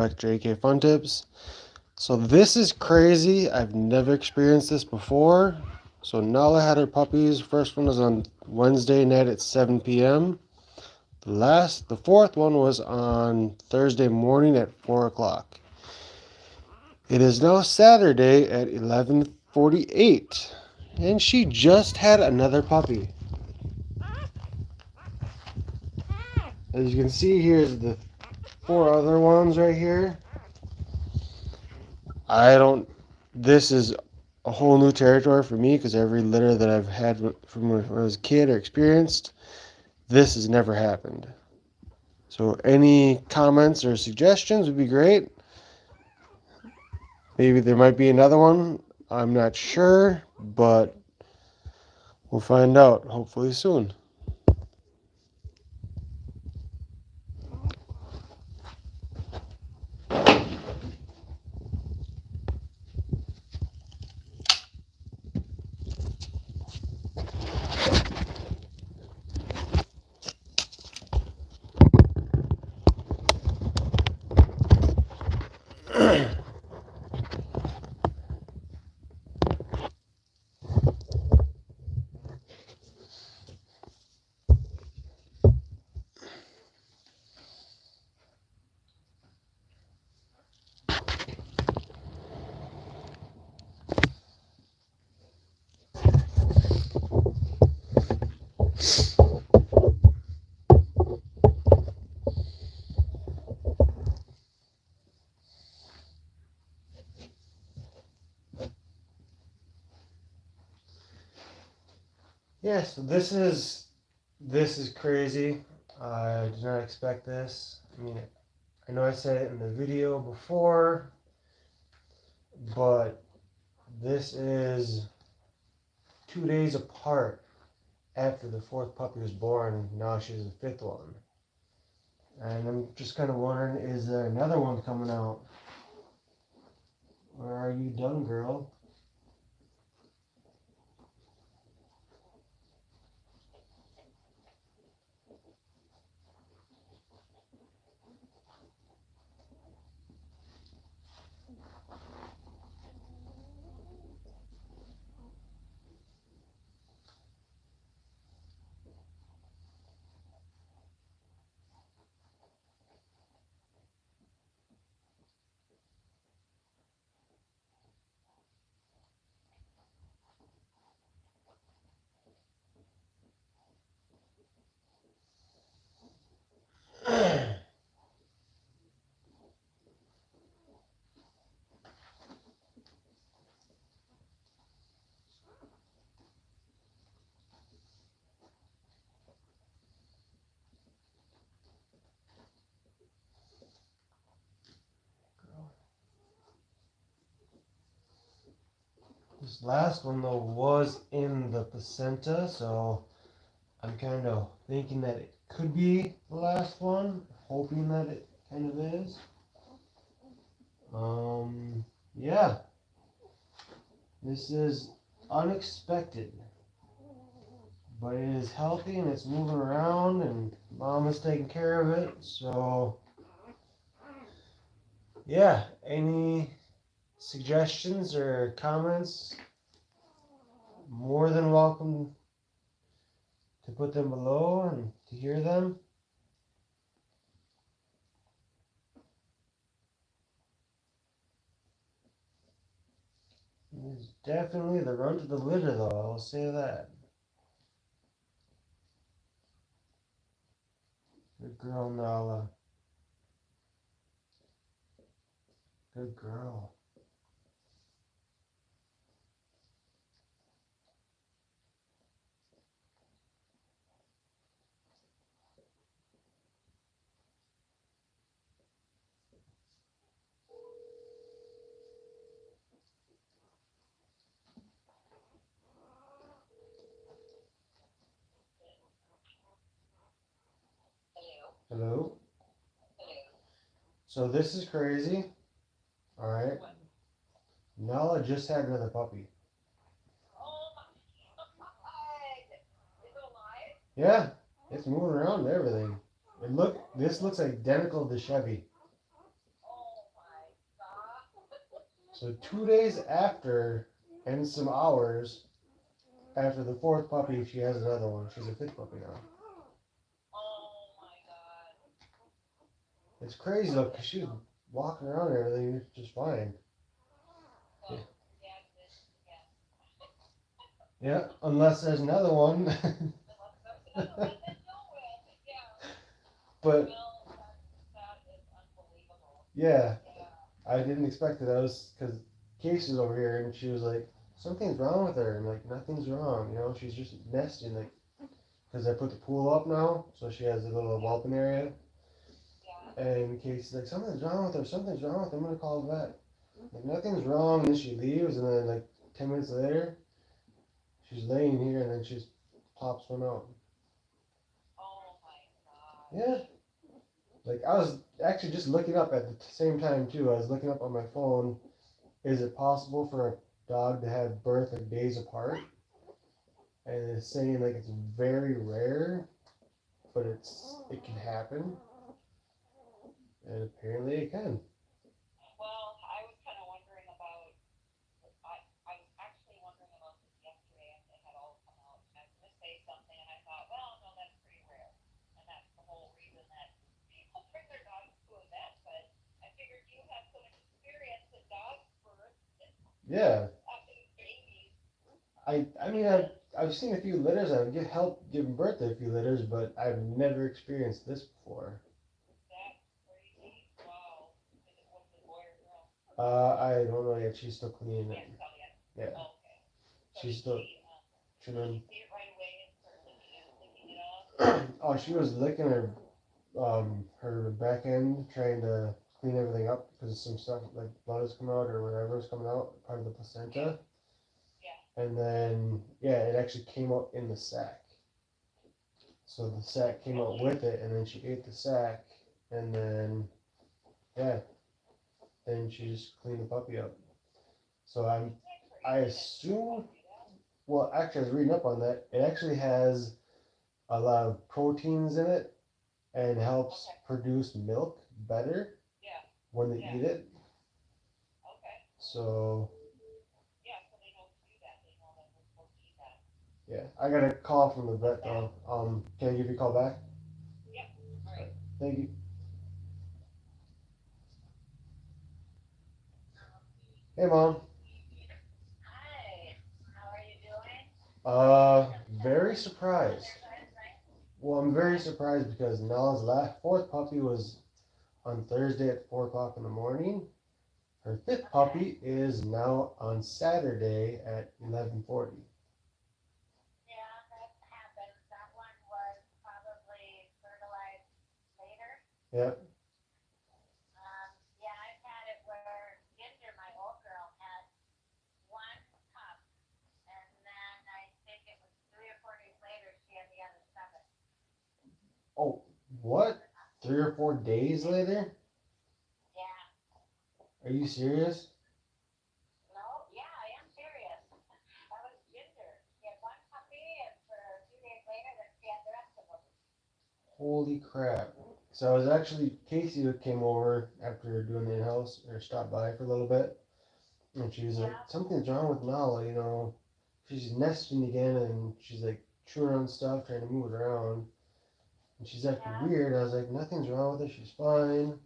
Back to JK Fun Tips. So this is crazy. I've never experienced this before. So Nala had her puppies. First one was on Wednesday night at 7 p.m. The fourth one was on Thursday morning at 4 o'clock. It is now Saturday at 11:48, and she just had another puppy. As you can see, here's the 4 other ones right here. This is a whole new territory for me because every litter that I've had from when I was a kid or experienced, this has never happened. So any comments or suggestions would be great. Maybe there might be another one. I'm not sure, but we'll find out hopefully soon. Yeah, so this is crazy. I did not expect this. I mean, I know I said it in the video before, but this is 2 days apart after the fourth puppy was born. Now she's the fifth one. And I'm just kind of wondering, is there another one coming out? Or are you done, girl? This last one, though, was in the placenta, so I'm kind of thinking that it could be the last one, hoping that it kind of is. Yeah, this is unexpected, but it is healthy and it's moving around, and mom is taking care of it. So, yeah, any suggestions or comments? More than welcome to put them below and to hear them. It's definitely the runt of the litter, though, I'll say that. Good girl, Nala. Good girl. Hello? So this is crazy. Alright. Nala just had another puppy. Yeah, it's moving around and everything. This looks identical to Chevy. So 2 days after, and some hours after the fourth puppy, she has another one. She's a fifth puppy now. Oh my god. It's crazy though, because she was walking around and everything just fine. So, Yeah. your dad did, yeah. Yeah, unless there's another one. Unless there's another one that you're with, yeah. But Well, that is unbelievable. yeah, Yeah. I didn't expect it. I was because Casey's over here and she was like, something's wrong with her. I'm like, nothing's wrong. She's just nesting. Like, because I put the pool up now, so she has a little Yeah. whelping area. Yeah. And Casey's like, something's wrong with her. Something's wrong with her. I'm gonna call the vet. Like, nothing's wrong. And then she leaves, and then like 10 minutes later, she's laying here, and then she just pops one out. Oh my god. Yeah. Like I was actually just looking up at the same time too. I was looking up on my phone. Is it possible for a dog to have birth like days apart? And it's saying like it's very rare, but it can happen, and apparently it can. Well, I was kind of wondering about, I was actually wondering about this yesterday after it had all come out. And I was going to say something, and I thought, well, no, that's pretty rare. And that's the whole reason that people bring their dogs to a vet. But I figured you have so much experience in dog birth and Yeah, having babies I mean because I've seen a few litters. I've get help giving birth to a few litters, but I've never experienced this before. that's crazy. Wow. Was it boy or girl? I don't know yet. She's still cleaning it. Can't tell yet. Yeah, Oh, okay. So she's still did she trimming. see it right away and start licking it off? Oh, she was licking her back end, trying to clean everything up because some stuff like blood is coming out or whatever is coming out, part of the Yeah. placenta. Yeah. And then yeah, it actually came out in the sack. So the sack came out Really? with it, and then she ate the sack, and then yeah, then she just cleaned the puppy up. So Isn't that I crazy that assume, dogs do that? well, actually, I was reading up on that. It actually has a lot of proteins in it and helps Okay. produce milk better Yeah. when they Yeah. eat it. Okay. So Yeah. So they know to do that. They know that we're supposed to eat that. yeah, I got a call from the Love vet that. though. Can I give you a call back? Yep. All All right. right, thank you. Hey, mom. Hi. How are you doing? Very surprised. Well, I'm very surprised because Nala's last fourth puppy was on Thursday at 4 o'clock in the morning. Her fifth Okay. puppy is now on Saturday at 11:40. Yeah, that happens. That one was probably fertilized later. Yep. Yeah, I've had it where Ginger, my old girl, had one pup, and then I think it was 3 or 4 days later she had the other seven. Oh, what? 3 or 4 days later? Yeah. Are you serious? No, yeah, I am serious. That was Ginger. She had one puppy, and for a few days later, then she had the rest of them. Holy crap. So I was actually, Casey who came over after doing the in-house, or stopped by for a little bit, and she was like, Yeah, something's wrong with Nala. She's nesting again, and she's like chewing on stuff, trying to move it around. And she's acting yeah, weird. I was like, nothing's wrong with her. She's fine.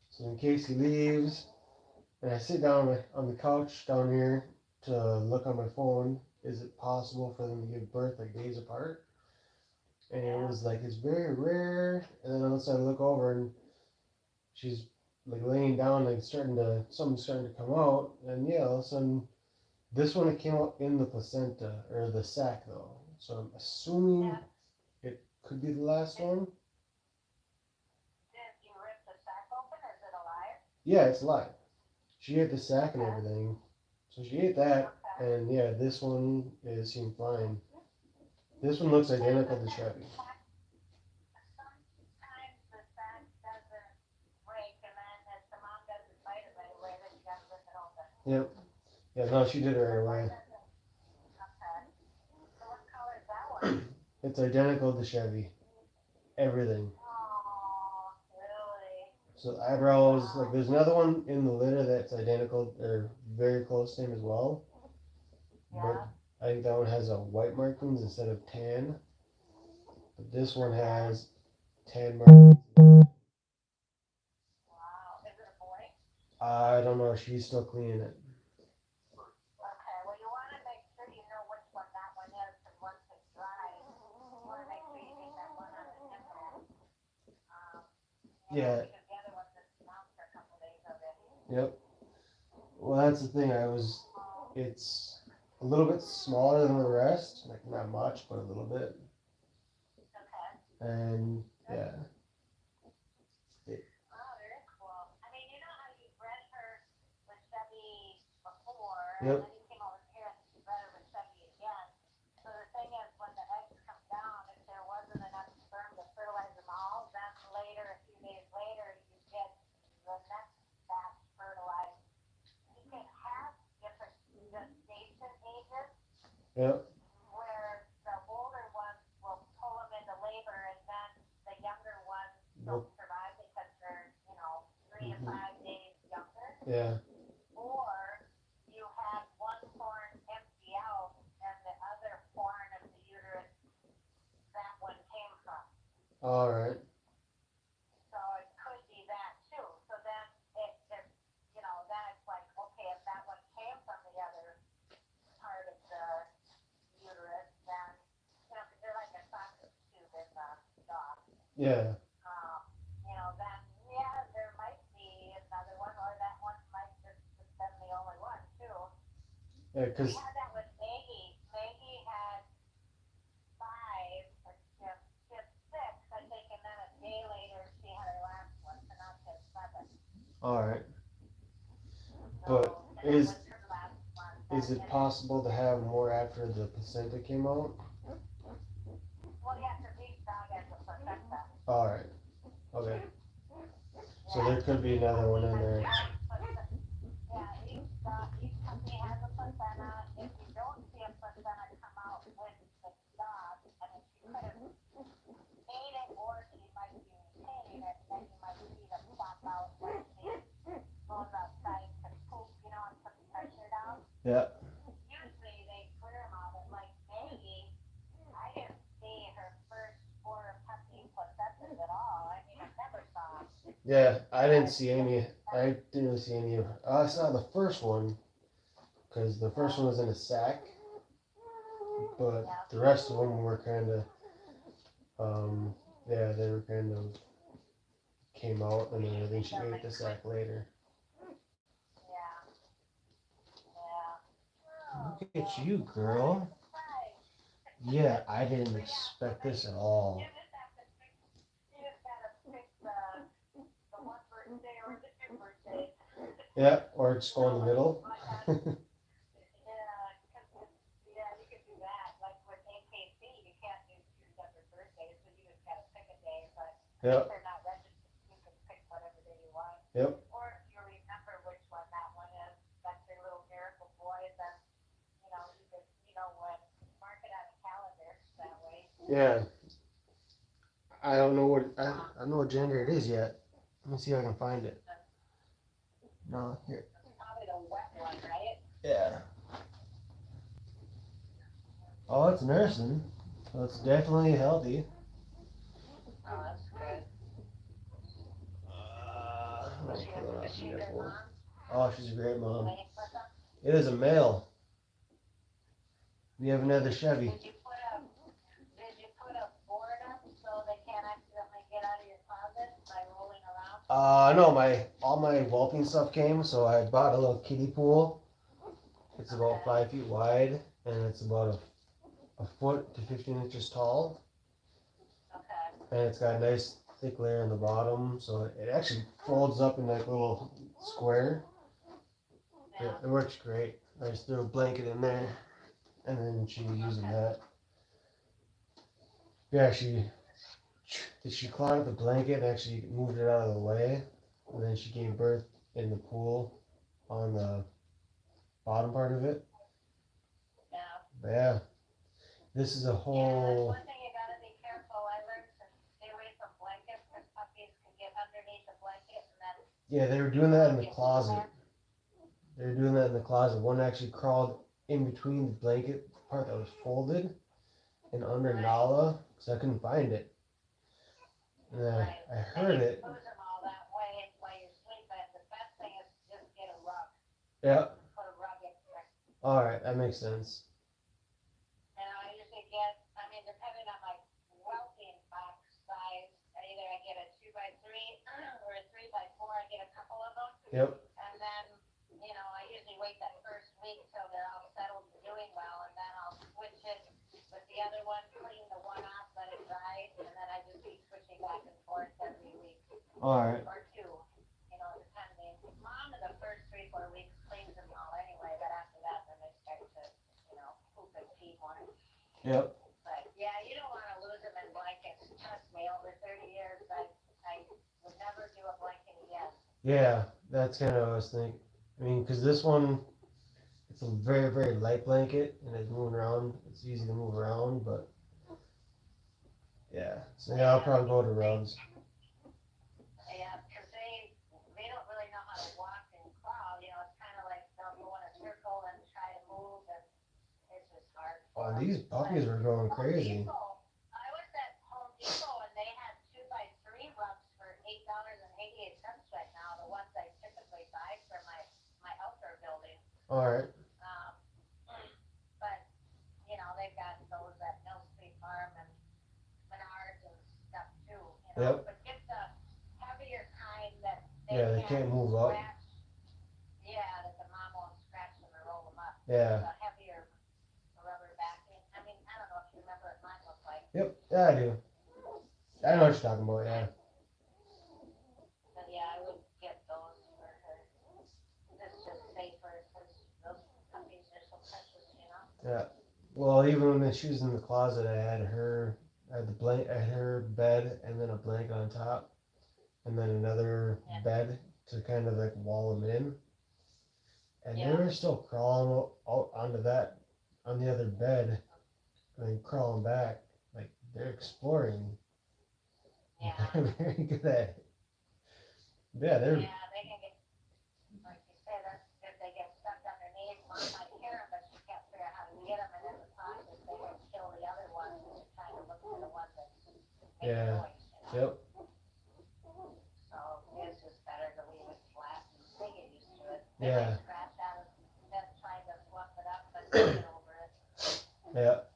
So then Casey leaves, and I sit down on the couch down here to look on my phone. Is it possible for them to give birth like days apart? And it yeah. was like, it's very rare. And then all of a sudden I look over and she's like laying down, like something's starting to come out. And yeah, all of a sudden, this one it came out in the placenta, or the sac though. So I'm assuming Yeah. it could be the last one. Did you rip the sack open? Is it alive? Yeah, it's live. She ate the sack and Okay, everything. So she ate that, okay. and yeah, this one is seemed fine. This one looks Yeah, identical to sometimes Chevy. sometimes the sack doesn't break, and then if the mom doesn't bite it right away, then you gotta rip it open. Yep. Yeah, no, she did it right But mine away. doesn't. Okay. So what color is that one? It's identical to Chevy. Everything. Oh, really? So eyebrows, like there's another one in the litter that's identical or very close same as well. Yeah. But I think that one has a white markings instead of tan. But this one has tan markings. Wow. Is it a boy? I don't know. She's still cleaning it. Okay. Well, you want to make sure you know which one that one is, because once it dries, you want to make sure you take that one on the nipple. Yeah. Because the other one's been out for a couple days already. Yep. Well, that's the thing. It's a little bit smaller than the rest. Like not much, but a little bit. Okay. And yeah. Oh, very cool. I mean, you know how you bred her with Chevy before, Yep. and then you came over here and you bred her with Chevy again. So the thing is, when the eggs come down, if there wasn't enough sperm to fertilize them all, then later, a few days later, you get the next batch fertilized. You can have different gestation ages Yep. where the older ones will pull them into labor, and then the younger ones Yep. don't survive because they're, 3 to 5 days younger. Yeah. Or you have one horn empty out and the other horn of the uterus that one came from. All right. So it could be that too. So then then it's like, okay, if that one came from the other part of the uterus, then, because they're like a sausage tube in the dog. Yeah. Then, yeah, there might be another one, or that one might just been the only one, too. Yeah. We had that with Maggie. Maggie had 5, or she had 6, I think, and then a day later she had her last one, so now she has 7. All right. So, But and that was her last one. is it possible to have more after the placenta came out? Well, yeah, because each dog has a placenta. All right. Okay. So there could be another one in there. Yeah, each company has a placenta. If you don't see a placenta come out with the dog, and if she could have ate it or she might be retaining it, then you might see them pop out when she goes outside to poop, and put the pressure down. Yeah. Usually they clear them out, and like Maggie, I didn't see her first 4 puppy placentas at all. I mean, I never saw them. Yeah. I didn't see any. I didn't really see any. I saw the first one because the first one was in a sack, but the rest of them were kind of, yeah, they were kind of came out, and then I think she ate the sack later. Look at you, girl. Yeah, I didn't expect this at all. You just gotta pick the one birthday or the 2 birthdays. Yeah, or just go in the middle. You can do that. Like with AKC, you can't do 2 separate birthdays, so you just gotta pick a day. But Yep. if they're not registered, you can pick whatever day you want. Yep. Or if you remember which one that one is, that's your little miracle boy, then you could mark it on a calendar that way. Yeah. I don't know what I don't know what gender it is yet. Let me see if I can find it. No, here. It's probably the wet one, right? Yeah. Oh, it's nursing. So it's definitely healthy. Oh, that's good. Is she a good mom? Oh, she's a great mom. Playing with them? It is a male. We have another Chevy. Did you put a board up so they can't accidentally get out of your closet by rolling around? No, all my whelping stuff came, so I bought a little kiddie pool. It's about 5 feet wide, and it's about a foot to 15 inches tall. Okay. And it's got a nice thick layer in the bottom, so it actually folds up in like a little square. Yeah. It works great. I just threw a blanket in there, and then she was using that. Yeah, she clawed at the blanket and actually moved it out of the way, and then she gave birth in the pool on the bottom part of it. Yeah. But yeah, this is a Yeah, whole. that's one thing you gotta be careful. I learned to stay away from blankets because puppies can get underneath the blanket and Yeah, they were doing that in the closet. They were doing that in the closet. One actually crawled in between the blanket part that was folded and under Nala, because I couldn't find it. And Right. I heard it. Pose them all that way while you're sleeping. The best thing is just get a rug. Yeah. Put a rug in there. Alright, that makes sense. And I usually get, I mean, depending on my quilting box size, either I get a 2x3 or a 3x4. I get a couple of them. Yep. And then, you know, I usually wait that first week till they're all settled and doing well, and then I'll switch it with the other one, clean the one off, let it dry, and then I just keep switching back and forth every week. Alright. Or two, you know, depending. Mom in the first 3-4 weeks cleans them all anyway, but after that, then they start to, you know, poop and pee more. Yep. But yeah, you don't want to lose them in blankets. Trust me, over 30 years, I would never do a blanket again. Yeah, that's kind of what I was thinking. I mean, because this one, it's a very, very light blanket and it's moving around. It's easy to move around, but yeah. So yeah, I'll probably go to rugs. Yeah, because they don't really know how to walk and crawl. You know, it's kind of like they'll go in a circle and try to move, and it's just hard. Oh, these puppies were going crazy. I was at Home Depot and they had 2x3 rugs for $8.88 right now. The ones I typically buy for my outdoor building. All right. But you know they've got those at Mill Street Farm and Menards and stuff too. You know, Yep. but get the heavier kind that They can't move up. Yeah, that the mom won't scratch them or roll them up. Yeah. The heavier rubber backing. I mean, I don't know if you remember what mine looked like. Yep. Yeah, I do. I know what you're talking about. Yeah. But yeah, I would get those for her. It's just safer because those puppies are so precious, you know. Yeah. Well, even when she was in the closet, I had her bed, and then a blanket on top, and then another bed to kind of like wall them in. And they were still crawling out onto that, on the other bed, and then crawling back. Like they're exploring. Yeah. They're very good at it. Yeah, they're. Yeah, they can get, like you said, if they get stuck underneath, Mom might hear them, but she can't figure out how to get them, and in the process, they will kill the other ones, and she's trying to look for the ones that make noise, you know? Yep. So it's just better to leave it flat and they get used to it. They Yeah. might scratch out of them trying to fluff it up, but they get over it. Yeah.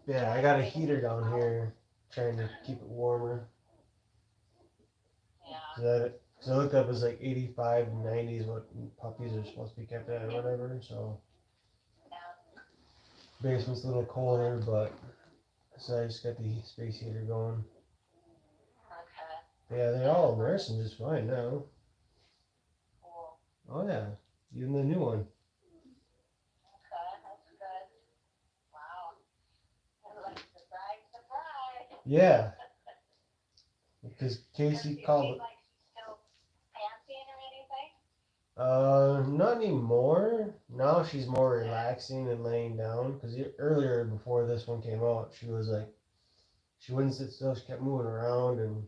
Yeah, I got a heater down here, trying to keep it warmer. Yeah. So I looked up, it's like 85, 90 is what puppies are supposed to be kept at or whatever, so. Yeah. Basement's a little colder, but, so I just got the space heater going. Okay. Yeah, they're all nursing just fine now. Cool. Oh yeah, even the new one. Okay, that's good. Wow. Like surprise. Yeah. Because Casey called. Like she's still panting or anything? Not anymore. Now she's more relaxing and laying down. Because earlier, before this one came out, she was like, she wouldn't sit still. She kept moving around and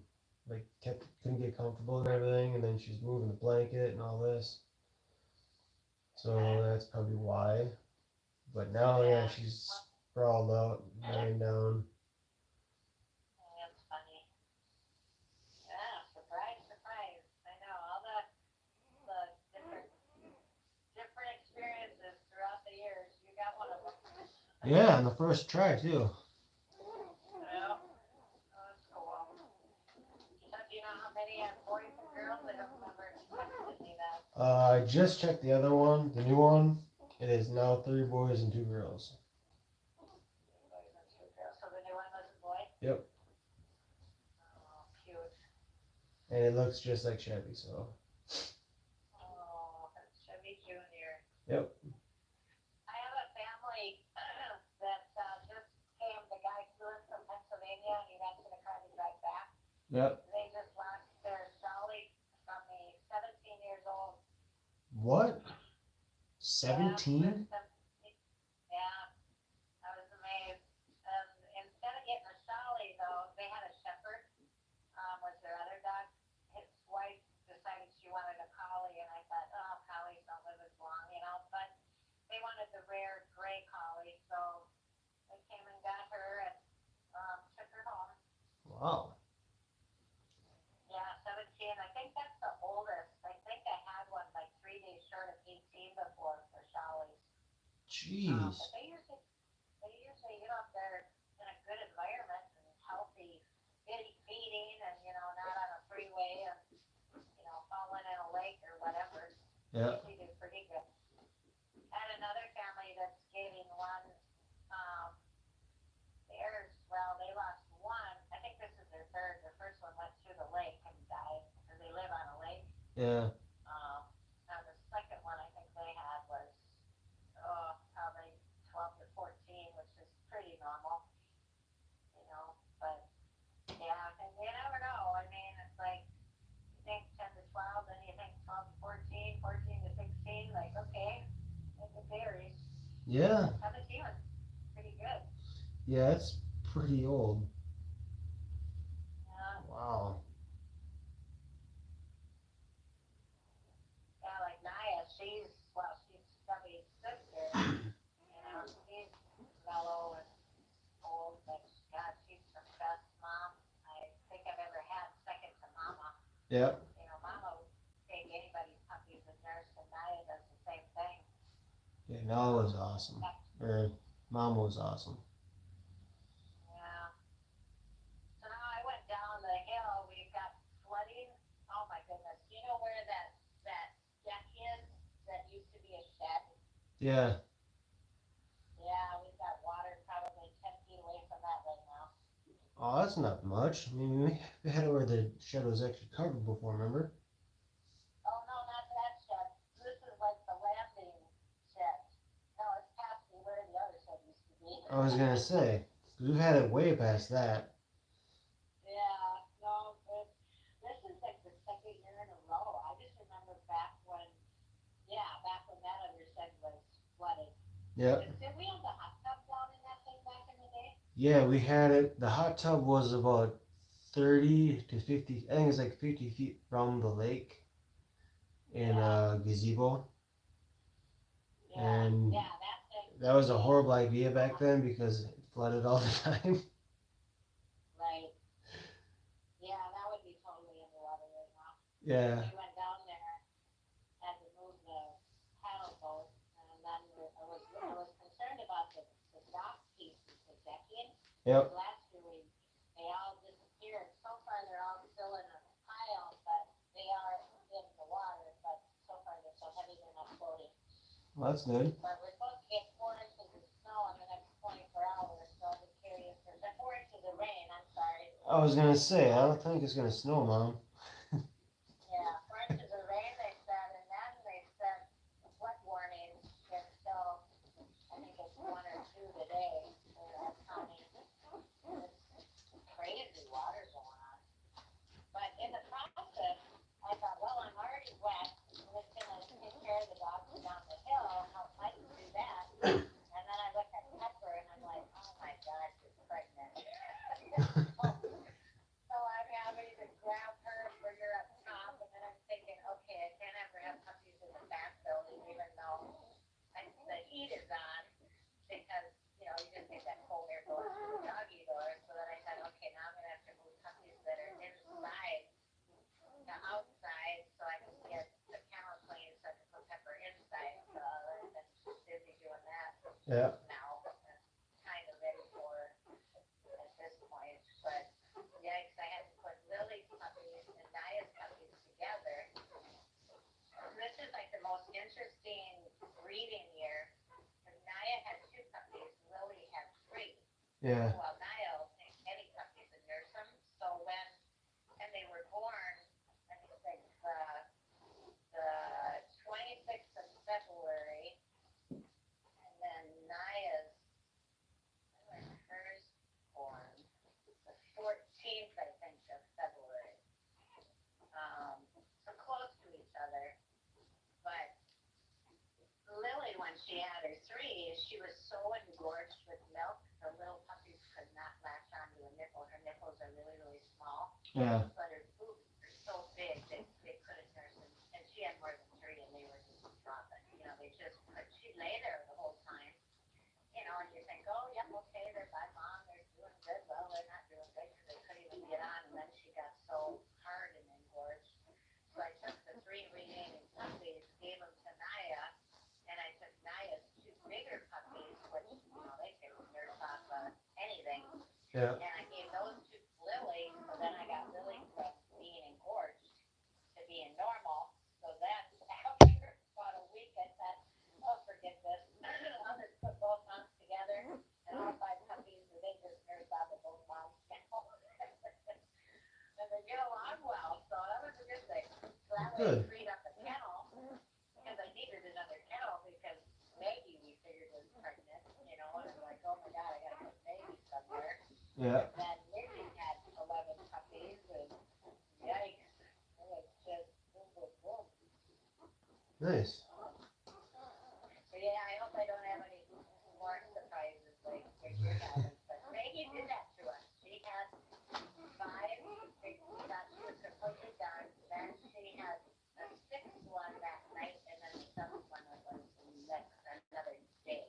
like couldn't get comfortable and everything. And then she's moving the blanket and all this. So that's probably why. But now, yeah, she's sprawled out, laying down. That's funny. Yeah, surprise. I know all the different experiences throughout the years. You got one of them. Yeah, on the first try too. Yeah. Oh, that's cool. So do you know how many boys and girls? I don't remember if you texted me that. I just checked the other one, the new one. It is now 3 boys and 2 girls. 3 boys and 2 girls. So the new one was a boy? Yep. Oh, cute. And it looks just like Chevy, so. Oh, that's Chevy Jr. Yep. I have a family that just came. The guy flew in from Pennsylvania and he rented a car to drive back. Yep. They just lost their Dolly from me, 17 years old. What? 17? Yeah, I was amazed. Instead of getting a Dolly, though, they had a Shepherd, was their other dog. the rare gray collie, so they came and got her and took her home. Wow. Yeah, 17. I think that's the oldest. I think I had one like 3 days short of 18 before for Shawleys. Jeez. But they usually get up there in a good environment and healthy, feeding, and not on a freeway and falling in a lake or whatever. Yeah. They do pretty good. Had another family that's getting one. They lost one. I think this is their third. Their first one went through the lake and died because they live on a lake. Yeah. Now the second one I think they had was probably 12 to 14, which is pretty normal, But yeah, and you never know. I mean, it's like you think 10 to 12, then you think 12 to 14, 14 to 16. Like, okay, it varies. Yeah. 17 was pretty good. Yeah, it's pretty old. Yeah, Wow. yeah, like Naya, she's Stubby's sister. She's mellow and old, but God, she's the best mom I think I've ever had, second to Mama. Yeah. Mama would take anybody's puppies and nurse, and Naya does the same thing. Yeah, Nala was awesome. Or Mama was awesome. Yeah. So now I went down the hill. We've got flooding. Oh my goodness! You know where that deck is? That used to be a shed. Yeah. Yeah, we've got water probably 10 feet away from that right now. Oh, that's not much. I mean, we had it where the shed was actually covered before, remember? Oh no, not that shed. This is like the landing shed. No, it's past where the other shed used to be. I was gonna say, 'cause we've had it way past that. Yeah, no, this is like the second year in a row. I just remember back when that other shed was flooded. Yep. Did we have the hot tub down in that thing back in the day? Yeah, we had it. The hot tub was about 30 to 50, I think it's like 50 feet from the lake in a gazebo. Yeah, And yeah, that thing. that was a horrible idea back then because it flooded all the time. Right. Yeah, that would be totally underwater right now. Yeah. We went down there, had to move the paddle boat, and then I was concerned about the dock pieces, the decking. Yep. Last year they all disappeared. So far they're all still in a pile, but they are in the water. But so far they're so heavy they're not floating. Well, that's good. But we're supposed to get 4 inches of snow in the next 24 hours, so I'm just curious. Or 4 inches of rain. I'm sorry. I was gonna say, I don't think it's gonna snow, Mom. Yeah, 4 inches of rain they said, and then they said flood warning until I think it's 1 or 2 today. They're counting. It's crazy water going on. But in the process, I thought, well, I'm already wet. I'm just gonna take care of the dogs down the hill. I can do that. And then I look at Pepper and I'm like, oh my God, she's pregnant. So I'm having to grab her, bring her up top, and then I'm thinking, okay, I can't ever have puppies in the back building, even though the heat is on, because you just get that cold air going through the doggy door. So then I thought, okay, now I'm gonna have to move puppies that are inside to outside, so I can get the kennel clean, so I can put Pepper inside. So I've been busy doing that Yeah. now. Kind of ready for at this point, but yikes, I had to put Lily's puppies and Naya's puppies together. This is like the most interesting breeding year. Because Naya had 2 puppies, Lily had 3. Yeah. Well, Naya will take any puppies and nurse them. So and they were born, I think the 26th of February, and then Naya's, when hers born, the 14th, I think, of February. So close to each other. But Lily, when she had her 3, she was so engorged with milk, the little puppies could not latch onto a nipple. Her nipples are really, really small. Yeah. But her boobs are so big that they couldn't nurse them. And she had more than 3, and they were just dropping. They just could. She'd lay there the whole time. Yeah. And I gave those to Lily, so then I got Lily from being engorged to being normal. So then after about a week, I said, oh, forget this. I'll just put both moms together and all 5 puppies, and they just nurse out the both moms now. And they get along well, so that was a good thing. So that way Good. I freed up the kennel, because I needed another kennel, because Maggie, we figured, was pregnant, you know, and I'm like, oh my God, I gotta put Maggie somewhere. Yeah. And then Nikki had 11 puppies, and yikes, it was just boom, boom, boom. Nice. So yeah, I hope I don't have any more surprises like what you're having. But Maggie did that to us. She had 5. She thought she was completely done. Then she had a 6th one that night, and then the 7th one was another day.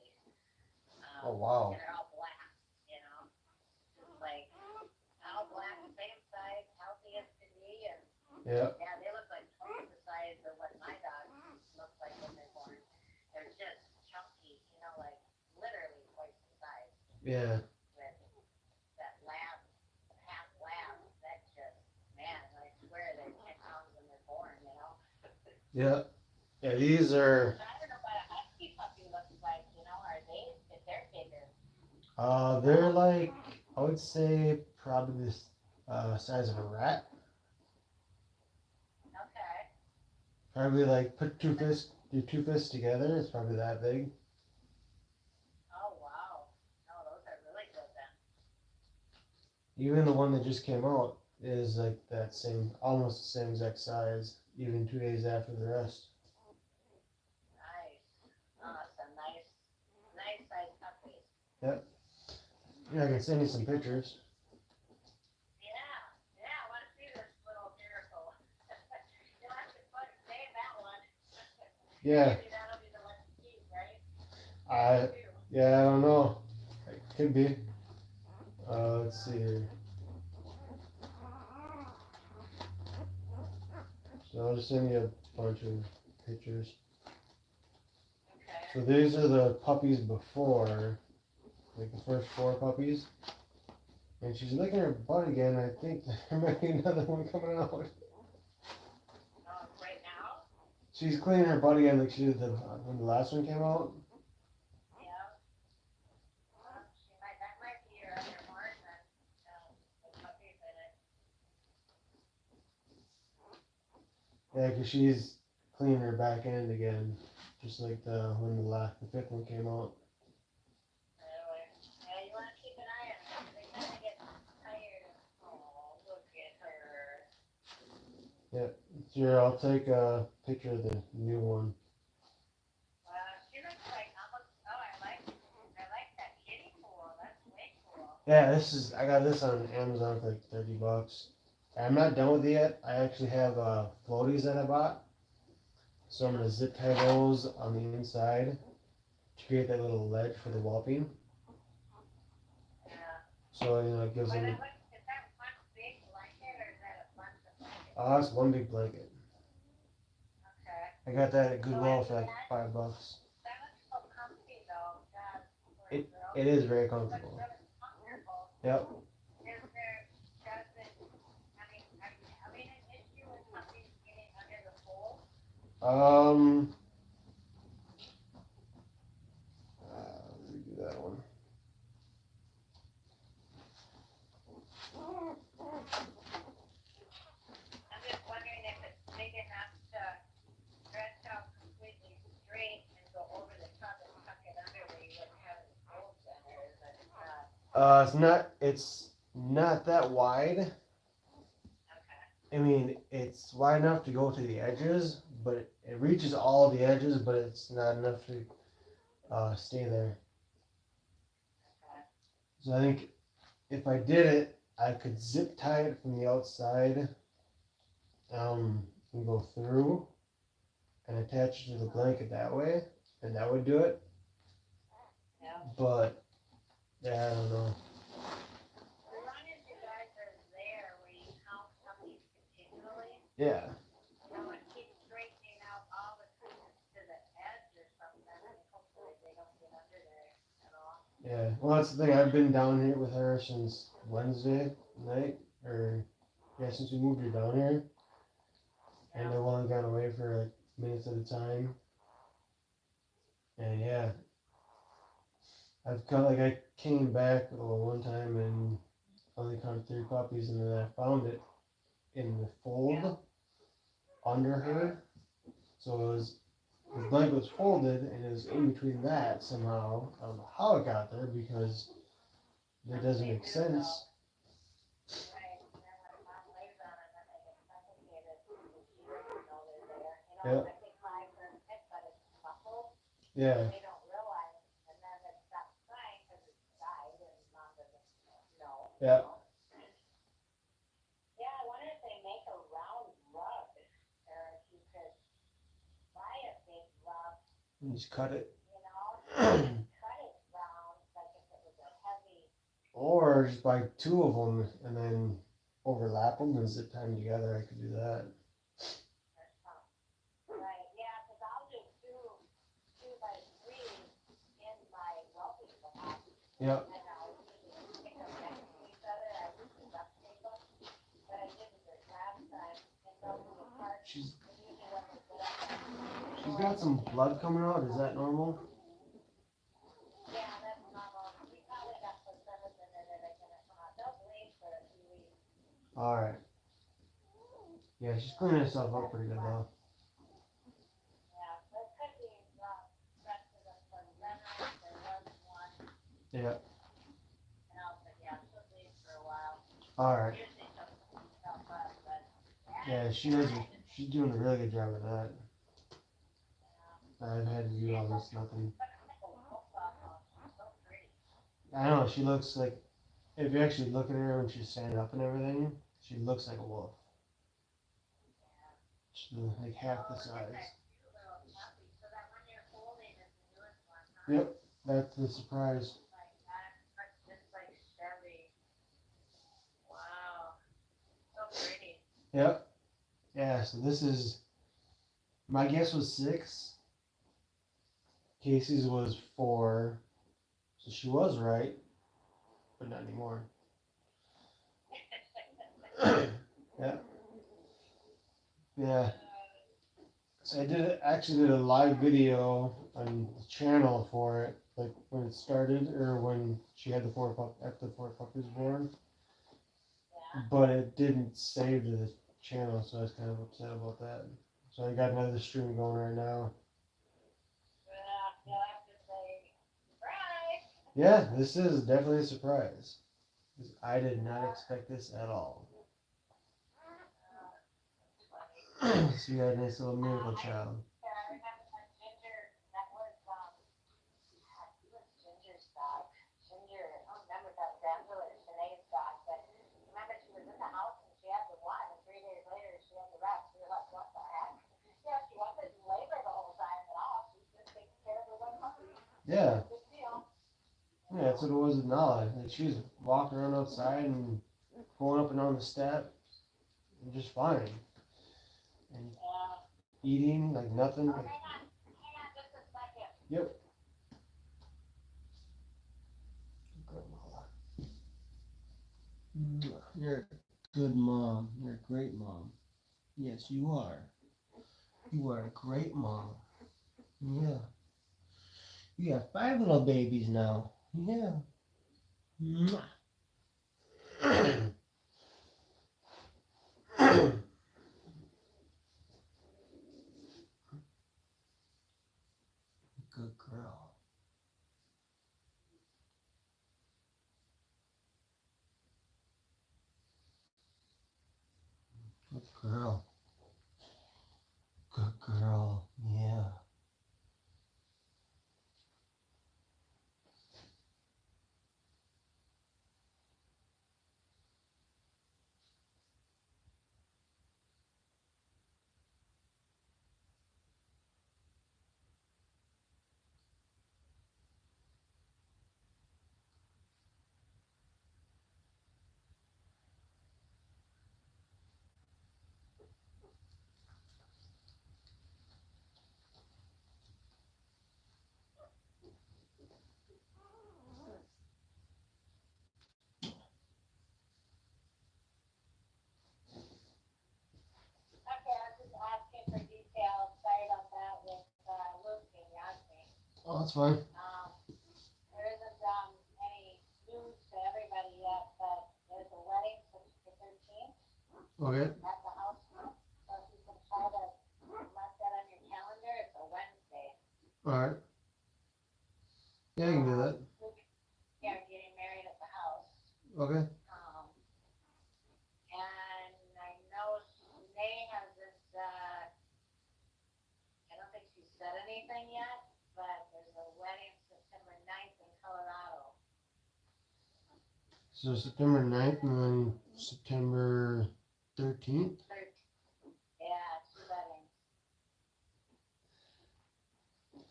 Oh, wow. And they're all black, you know, like all black, same size, healthy as can be, and Yeah. yeah, they look like twice the size of what my dogs look like when they're born. They're just chunky, you know, like literally twice the size. Yeah. With that lab, half lab, that just, man, I swear they're 10 pounds when they're born, you know. Yeah. Yeah. These are. So I don't know what a husky puppy looks like, you know, are they, if they're bigger? They're like, I would say probably the size of a rat. Okay. Probably like put your 2 fists together. It's probably that big. Oh, wow. No, those are really good then. Even the one that just came out is like that same, almost the same exact size. Even 2 days after the rest. Nice. Oh, that's a nice size puppy. Yeah, I can send you some pictures. Yeah, I want to see this little miracle. You'll have to save that one. Yeah. Maybe that'll be the one to keep, right? I don't know. It could be. Let's see here. So I'll just send you a bunch of pictures. Okay. So these are the puppies before, like the first 4 puppies. And she's licking her butt again. I think there might be another one coming out. Right now? She's cleaning her butt again like she did when the last one came out. Yeah. That might be your other horn then. The puppies in it. Yeah, because she's cleaning her back end again. Just like when the 5th one came out. Really? Yeah, you want to keep an eye on them. They kind of get tired. Oh, look at her. Here, I'll take a picture of the new one. She looks like almost, I like that kiddie pool. That's way cool. Yeah, I got this on Amazon for like $30. I'm not done with it yet. I actually have floaties that I bought. So I'm gonna zip tie those on the inside to create that little ledge for the whelping. Yeah. So it gives Is them. that one big blanket or is that a bunch of blankets? It's one big blanket. Okay. I got that at Goodwill for like $5. That looks so comfy though. God, for a It girl. it is very It looks comfortable. really comfortable. Yep. Are you having an issue with puppies getting under the pool? Let me do that one. I'm just wondering if it's big enough to stretch out completely straight and go over the top and tuck it under where you wouldn't have any folds in it, or is it not? It's not that wide. Okay. I mean, it's wide enough to go to the edges, but it reaches all the edges, but it's not enough to stay there. Okay. So I think if I did it, I could zip tie it from the outside, and go through, and attach it to the blanket that way, and that would do it. Yeah. But yeah, I don't know. As long as you guys are there where you count puppies continually, Yeah. and keep straightening out all the creases to the edge or something, and hopefully they don't get under there at all. Yeah. Well, that's the thing. I've been down here with her since Wednesday night, or yeah, since we moved her down here, and they've only gone away for like minutes at a time. And yeah, I've got like I came back one time and only counted 3 puppies, and then I found it in the fold under her. So it was the blanket was folded and it was in between that somehow. I don't know how it got there because that doesn't make sense. Right, and then when mom lays on it, then they get suffocated, and she doesn't know they're there. Yeah. I think mine are hit, but it's muffled, Yeah, they don't realize, and then it stops crying because it's died, and mom doesn't know. yeah. Yeah, I wonder if they make a round rug, or if you could buy a big rug, And just cut it. and cut it round, like if it was a heavy, Or just buy 2 of them and then overlap them and zip tie them together. I could do that. or something. Right, yeah, because I'll do two by three in my welding box. Yep. And I'll usually stick them next to each other. I usually duct tape them, but I didn't do it last time. And they'll move apart. She's And usually when they get up, she's got some blood coming out. Is that normal? yeah, that's normal. We probably got placenta in there that are gonna come out. They'll bleed for a few weeks. All right. Yeah, she's cleaning herself up pretty good though. Yeah, so it could be rest of the placenta. There was one, Yeah. and I was like, yeah, she'll bleed for a while. All right. Usually she'll clean herself up, but Yeah, she knows. She's doing a really good job of that. I've had to do almost nothing. I know she looks like. If you actually look at her when she's standing up and everything, she looks like a wolf. She's like half the size. Yep, that's the surprise. Wow, so pretty. Yep. Yeah, so this is. My guess was 6. Casey's was 4. So she was right, but not anymore. Yeah. Yeah. So I actually did a live video on the channel for it, like when it started or when she had after the 4 puppies born. Yeah. But it didn't save to the channel, so I was kind of upset about that. So I got another stream going right now. You'll have to say, surprise! Yeah, this is definitely a surprise. 'Cause I did not expect this at all. So you got a nice little miracle child. Yeah, I remember when Ginger, that was, he was Ginger's dog. Ginger, I don't remember if that was Angela or Shanae's dog, but remember she was in the house and she had the one, and 3 days later she had the rest. We were like, what the heck? Yeah, she wasn't in labor the whole time at all. She was just taking care of her one puppy. Yeah, Good deal. yeah, that's what it was with Nala. Like she was walking around outside and going up and down the step, and just fine. And Yeah. eating like nothing. Oh, hang on just a second. Yep. You're a good mom. You're a great mom. Yes, you are. You are a great mom. Yeah. You have 5 little babies now. Yeah. Mwah. Good girl. Good girl. Good girl. Yeah. That's fine. There isn't, any news to everybody yet, but there's a wedding September 13th Okay. at the house. So if you can try to mark that on your calendar, it's a Wednesday. Alright. Yeah, you can do that. Yeah, getting married at the house. Okay. And I know May hasn't, I don't think she said anything yet, but there's a wedding September 9th in Colorado. So September 9th and then September 13th. Yeah, two weddings.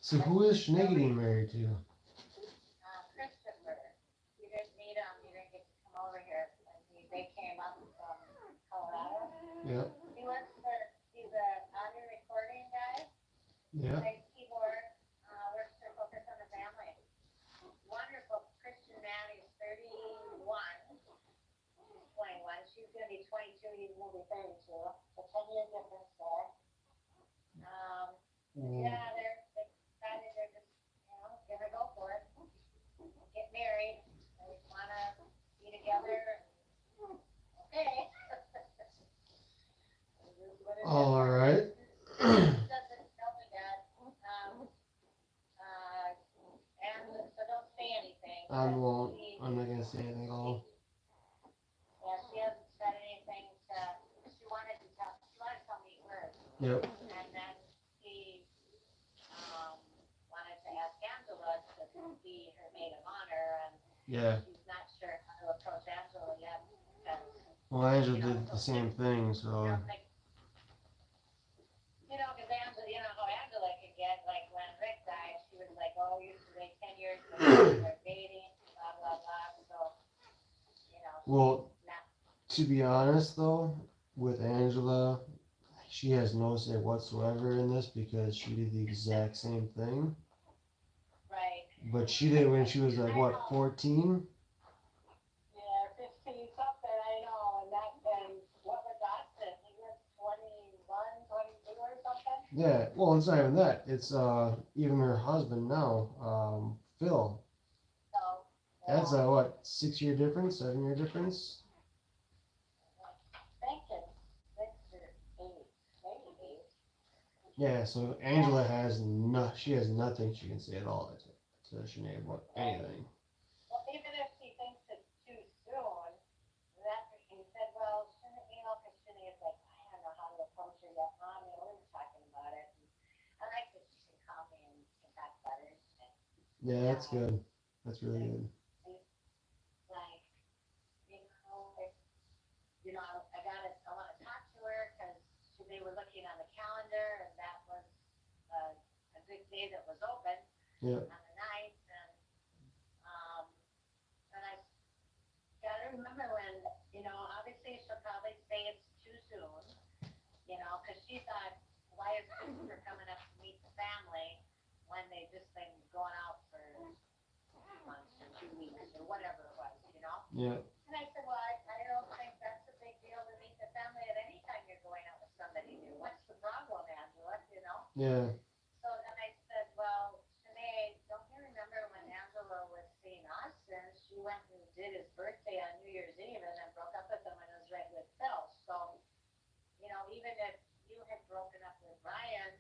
So who is Sinead getting married to? Christopher, you didn't meet him, you didn't get to come over here, and they came up from Colorado. Yep. He's a audio recording guy, Yeah. plays keyboard, works for Focus on the Family. Wonderful Christian man, he's 21, she's gonna be 22, he will be 32, so 10-year difference there. Yeah, they're excited, they're just, gonna go for it. Get married, they wanna be together, okay. Alright. Doesn't tell me that, and so don't say anything. I won't. I'm not gonna say anything at all. Yeah, she hasn't said anything she wanted to tell me hers. Yep. And then she, wanted to ask Angela to be her maid of honor, and Yeah. she's not sure how to approach Angela yet, because, Well, Angela did the same thing, so. because Angela, how Angela can get, like, when Rick died, she was like, oh, you used to wait 10 years before we were dating, blah, blah, blah, so, Well, not, to be honest though, with Angela, she has no say whatsoever in this because she did the exact same thing. right. But she did when she was like, what, 14? Yeah, 15 something, I know, and what was Austin? He was 21, 22 or something? Yeah, well, it's not even that. It's even her husband now, Phil. So. That's a what, 6-year difference, 7-year difference? I think it's 6 or 8, maybe 8. Yeah, so Angela has she has nothing she can say at all to Sinead about anything. Well, even if she thinks it's too soon, he said, well, because Sinead's like, I don't know how to approach her yet, Mom, we were talking about it. And I like that she can call me and can talk about it. Yeah, that's good. That's really good. Like, I want to talk to her because they were looking on the calendar and that was a good day that was open. Yeah. On the 9th, and I gotta remember when, obviously she'll probably say it's too soon, because she thought, why is Christopher coming up to meet the family when they've just been going out for 2 months or 2 weeks or whatever it was, Yeah. And I said, well, I don't think that's a big deal to meet the family at any time you're going out with somebody new. What's the problem, Angela, Yeah. So then I said, well, Sinead, don't you remember when Angela was seeing Austin? She went and did his birthday on New Year's Eve and then broke up with him and was right with Phil. So, even if you had broken up with Ryan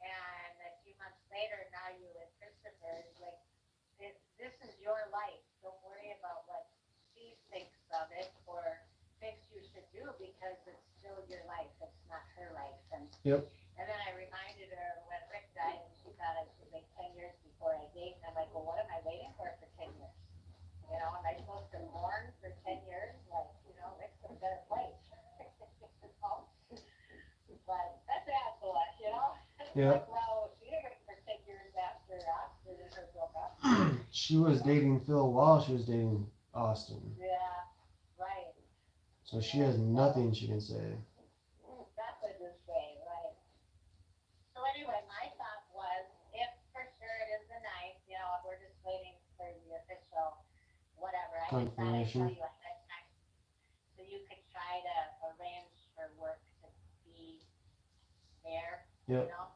and a few months later now you with Christopher, it's like, this is your life. Don't worry about what she thinks of it or thinks you should do because it's still your life. It's not her life. And Yep. And then I reminded her when Rick died and she thought I should wait 10 years before I date. And I'm like, well, what am I waiting for 10 years? Am I supposed to mourn for 10 years? Like, Rick's in a better place. But that's Angela, Yeah. Like, well, she didn't wait for 10 years after Austin and her broke up. She was dating Phil while she was dating Austin. Yeah, right. So she has nothing she can say. That's what this say, right. So anyway, my thought was, if for sure it is the 9th, we're just waiting for the official, whatever. I just thought I'd tell Confirmation. you ahead of time, so you could try to arrange for work to be there, Yep. I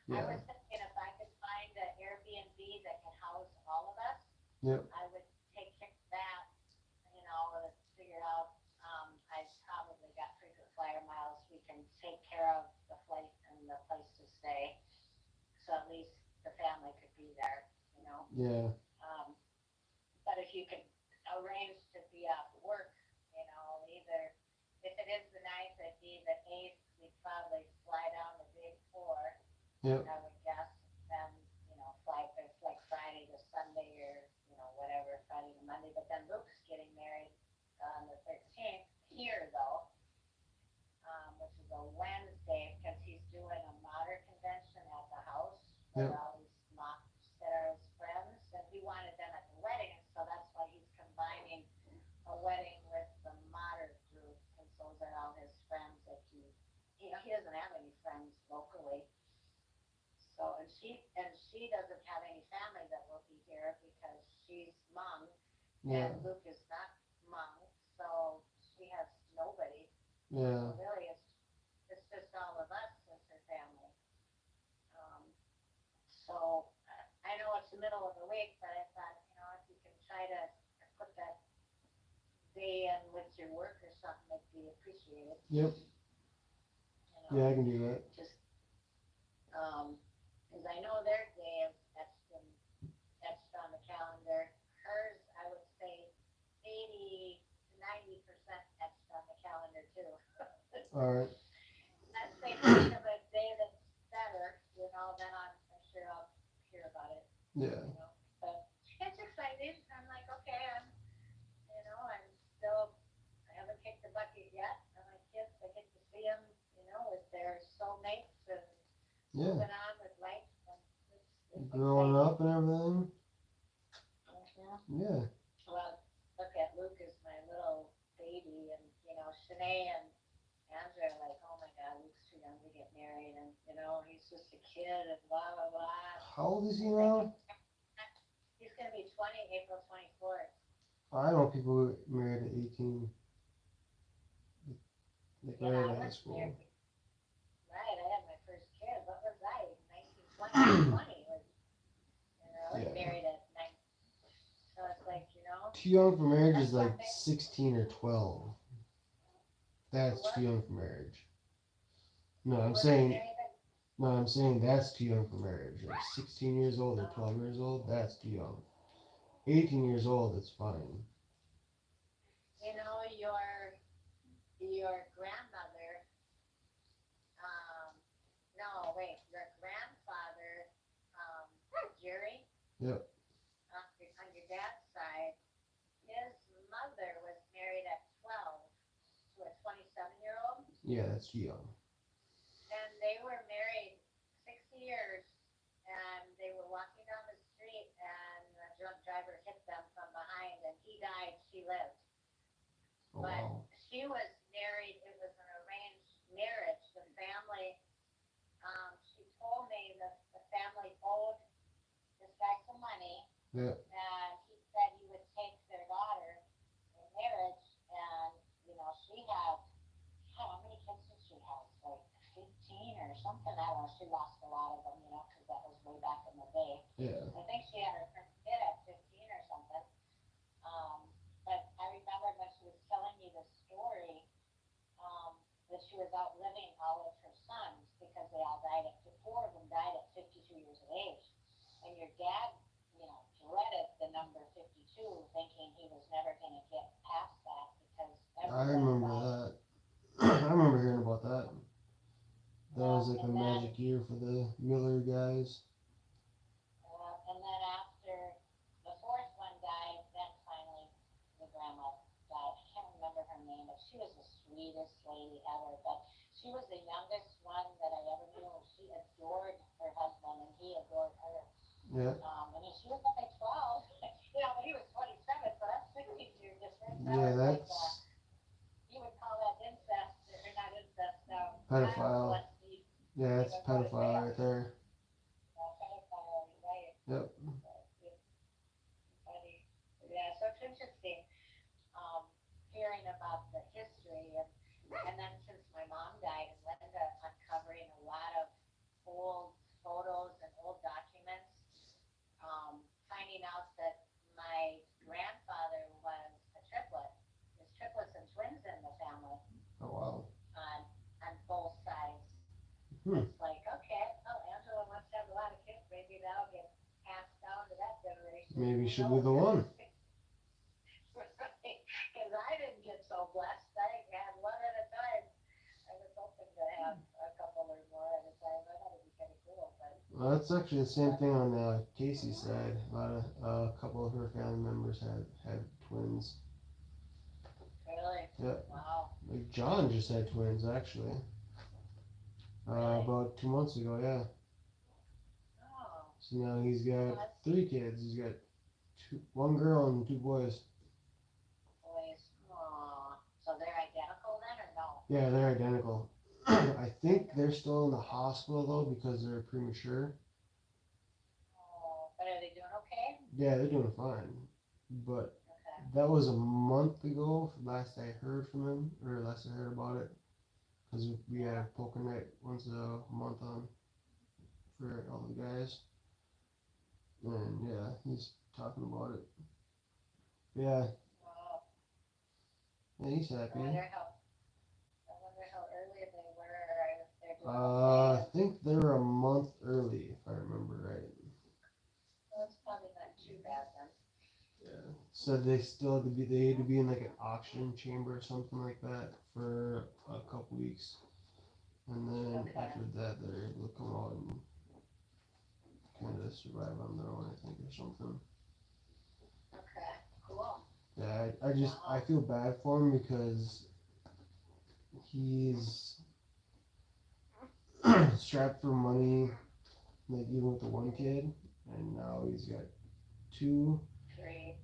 Yeah. was thinking if I could find an Airbnb that Yep. I would take care of that, figure out, I've probably got frequent flyer miles. We can take care of the flight and the place to stay. So at least the family could be there. Yeah. Um, but if you could arrange to be off work, either, if it is the ninth, it'd be the eighth, we'd probably fly down the day before, Yep. I would guess, then, fly, it's like Friday to Sunday or, whatever, Friday to Monday, but then Luke's getting married on the 13th here though, which is a Wednesday, because he's doing a modern convention at the house for Yep. all these moms that are his friends, and he wanted them at the wedding, and so that's why he's combining a wedding with the modern group, and those are all his friends that he doesn't have any friends locally. So, and she doesn't have any family that will be here because she's Hmong, Yeah. and Luke is not Hmong, so she has nobody. Yeah. So really, it's just all of us as her family. So I know it's the middle of the week, but I thought, if you can try to put that day in with your work or something, it'd be appreciated. Yep. Yeah, I can do that. Just, because I know their day is etched on the calendar. Hers, I would say 80 to 90% etched on the calendar too. All right. Unless they think of a day that's better, then I'm sure I'll hear about it. Yeah. But it's exciting. I'm like, okay, I'm still, I haven't kicked the bucket yet. And my kids, I get to see them, with their soulmates and Yeah. moving on with life. And it's Growing exciting. up and everything. Yeah. Well, look at Luke as my little baby, and Shanae and Andrea are like, oh my God, Luke's too young to get married, and he's just a kid, and blah blah blah. How old is he now? He's gonna be 20 April 24th. I know people who get married at 18. Like right out of high school. Right, I had my first kid. What was I? 19, 20, 20. I was Yeah. married at 9. So it's like, Too young for marriage is like 16 or 12. That's too young for marriage. No, I'm saying that's too young for marriage. Like 16 years old or 12 years old, that's too young. 18 years old, it's fine. Your grandmother, no, wait, your grandfather, Jerry? Yep. On your dad's side, his mother was married at 12 to a 27-year-old. Yeah, that's too young. And they were married 60 years, and they were walking down the street, and a drunk driver hit them from behind, and he died, she lived. Oh, But wow. she was married, it was an arranged marriage. The family, she told me that the family owed this guy some money, Yeah. and he said he would take their daughter in marriage, and, she had, how many kids did she have? Like 15 or something? I don't know. She lost a lot of them, because that was way back in the day. Yeah. I think she had her first kid at 15 or something. But I remember when she was telling me the story, that she was outliving all of her sons because they all died at 4 of them died at 52 years of age. And your dad, dreaded the number 52, thinking he was never going to get past that because I remember that. I remember hearing about that. That was like a magic year for the Miller guys. And then after the fourth one died, then finally the grandma died. I can't remember her name, but she was the sweetest lady ever. But she was the youngest one that I ever knew. She adored her husband, and he adored her. Yeah. She was only 12. When he was 27, so that's 16 years difference. Yeah, that's You would call that incest, or not incest, pedophile. Yeah, it's pedophile right there. Pedophile, right? Yep. Funny. Yeah, so it's interesting hearing about the history, and then since my mom died, and Linda uncovering a lot of old photos and old documents, finding out that my Maybe she'll be the one. Because I didn't get so blessed. I had one at a time. I was hoping to have a couple or more at a time. I thought it'd be kind of cool, but Well, that's actually the same thing on Casey's side. A couple of her family members had twins. really, Yeah, wow. like John just had twins actually. Really? About 2 months ago, yeah. Oh, So now he's got 3 kids. He's got one girl and 2 boys. boys. Oh, so they're identical then, or no? Yeah, they're identical. I think they're still in the hospital though because they're premature. Oh, but are they doing okay? Yeah, they're doing fine. But Okay. that was a month ago. Last I heard from him, or last I heard about it, because we have poker night once a month on for all the guys. And yeah, he's talking about it. Yeah, Oh, yeah, he's I happy. wonder how early they were, or if they're doing I okay. think they were a month early, if I remember right. Well, it's probably not too bad then. Yeah. Said they still had to be, they had to be in like an oxygen chamber or something like that for a couple weeks. And then Okay. after that, they're able to come out and kind of survive on their own, I think, or something. Okay, cool. Yeah, I feel bad for him because he's strapped for money, like even with the one kid, and now he's got 2, 3.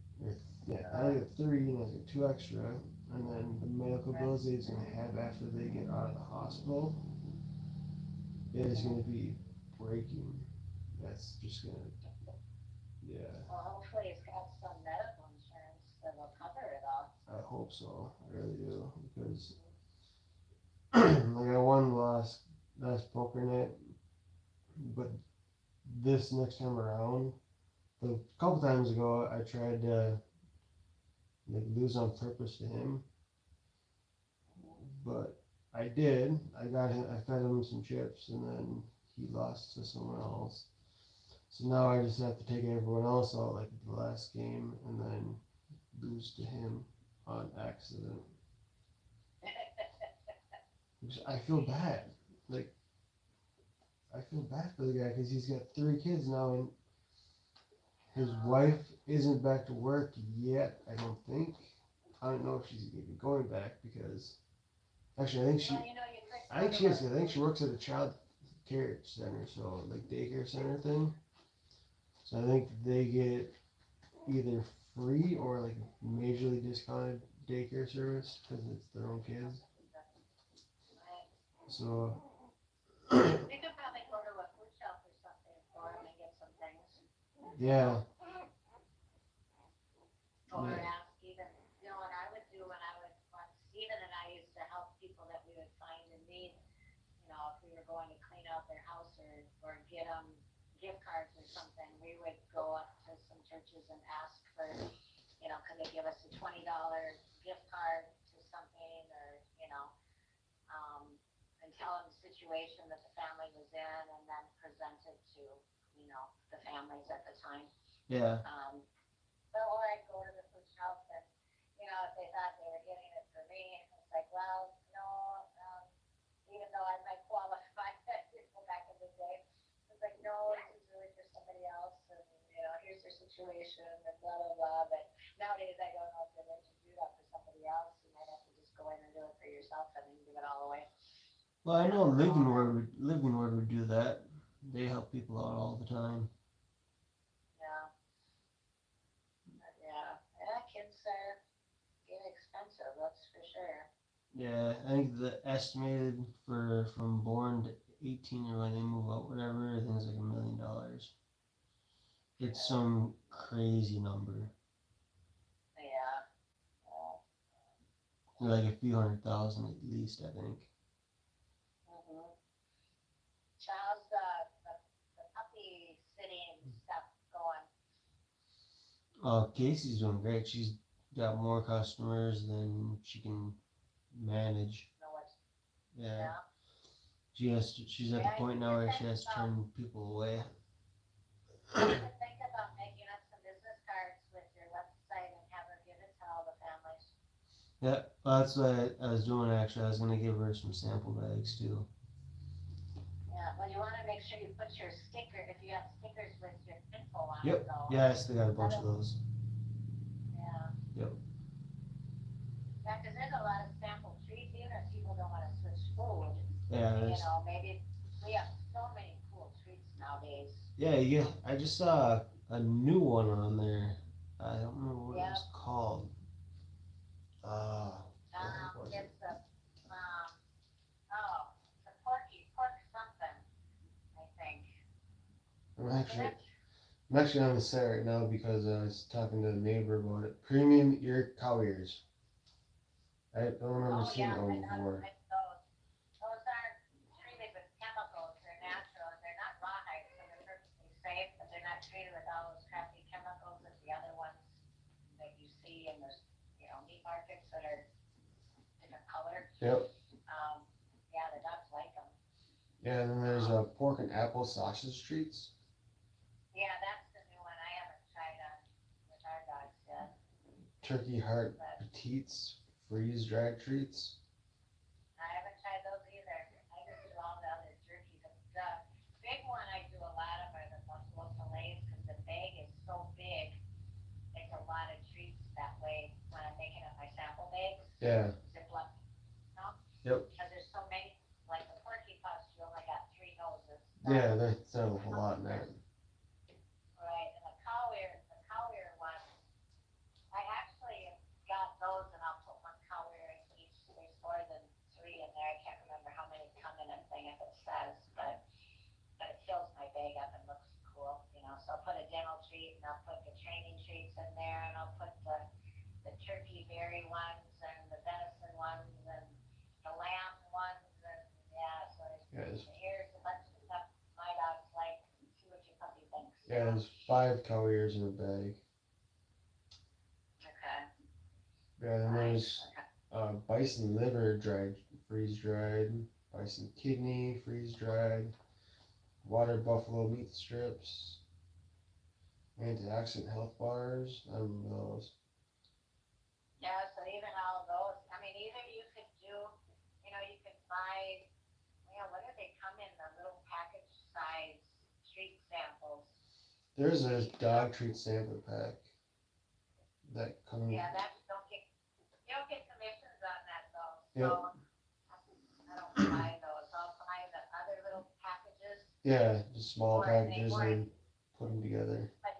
yeah, I got 3, and I got 2 extra, and then the medical bills that he's gonna have after they get out of the hospital is gonna be breaking. That's just gonna, yeah, Well, hopefully he's got some medical insurance that will cover it all. I hope so, I really do, because like I won last poker night, but this next time around, a couple times ago, I tried to like lose on purpose to him, but I did. I got him. I fed him some chips, and then he lost to someone else. So now I just have to take everyone else out like the last game, and then lose to him on accident. Which I feel bad. Like I feel bad for the guy because he's got 3 kids now, and his wife isn't back to work yet. I don't think. I don't know if she's even going back because actually Well, you know, you could I think go she to is. I think she works at a child care center, so like daycare center thing. So I think they get either free or like majorly discounted daycare service because it's their own kids. So We could probably go to a food shelf or something for him and get some things. yeah, Or Yeah. ask even, you know what I would do when Steven and I used to help people that we would find in need. You know, if we were going to clean out their house or get them gift cards or something, we would go up to some churches and ask for, you know, could they give us a $20 gift card to something, or, you know, and tell them the situation that the family was in, and then present it to, you know, the families at the time. yeah, Or I'd go to the food shelf and, you know, if they thought they were getting it for me, it's like, well, no, even though I might qualify, people back in the day, it's like, no, this is really for somebody else, and, you know, here's their situation, and blah, blah, blah, but nowadays I don't know if they're going to do that for somebody else. You might have to just go in and do it for yourself and then give it all away. well, I know Living Word would do that. They help people out all the time. Yeah. But yeah, kids are getting expensive, that's for sure. Yeah, I think the estimated for from born to 18 or when they move out, whatever, I think it's like $1 million. It's some crazy number, Yeah. like a few 100,000 at least, I think. Mm-hmm. How's the puppy sitting stuff going? Casey's doing great. She's got more customers than she can manage. Know what? Yeah, Yeah. she's at the point now where she has to turn people away. I could think about making up some business Yeah, that's what I was doing actually. I was gonna give her some sample bags too. Yeah, well, you wanna make sure you put your sticker, if you have stickers with your info on it Yep. though. Yeah, I still got a bunch of those. Yeah. Yep. Yeah, cause there's a lot of sample treats, even if people don't wanna switch food, Yeah, you there's, know, maybe, we have so many cool treats nowadays. yeah, you get, I just saw a new one on there. I don't remember what it Yeah. was called. What was it? It's a, um, oh, it's a pork something, I think. I'm Isn't actually, it? I'm actually on the site right now because I was talking to the neighbor about it. Premium ear cow ears. I don't remember Oh, seeing yeah, that I one know, before. those. Those aren't treated with chemicals, they're natural, and they're not rawhide, so they're perfectly safe, but they're not treated with all those crappy chemicals that the other ones that you see in the, meat markets that are different color. Yep. Yeah, the dogs like them. Yeah, and then there's pork and apple sausage treats. Yeah, that's the new one I haven't tried on with our dogs yet, Turkey heart but petites, freeze dried treats. I haven't tried those either. I just do all the other jerkies. The big one I do a lot of are the buffalo fillets because the bag is so big. It's a lot of treats that way when I'm making up my sample bags. Yeah. Ziploc, Yep. because there's so many. Like the porky puffs, you only got 3 noses. Yeah, that's a whole lot in that. Right, and the cow ear one, I actually got those and I'll put one cow ear in each. There's more than 3 in there. I can't remember how many come in a thing if it says, but it fills my bag up and looks cool, So I'll put a dental treat and I'll put the training treats in there and I'll put the turkey berry ones and the venison ones and the lamb ones and yeah, so Yeah, here's a bunch of stuff my dogs like. See what your puppy thinks. yeah, there's 5 cow ears in a bag. Okay. Yeah, then Nice. there's bison liver dried, freeze dried, bison kidney freeze dried, water buffalo meat strips, antioxidant health bars. I remember those. Yeah, so even all those, I mean, either you could do, you could buy, what do they come in, the little package size treat samples? There's a dog treat sampler pack that comes. Yeah, you don't get commissions on that though, Yep. so I don't buy those. I'll buy the other little packages, Yeah, just small Or they packages weren't- and put them together. but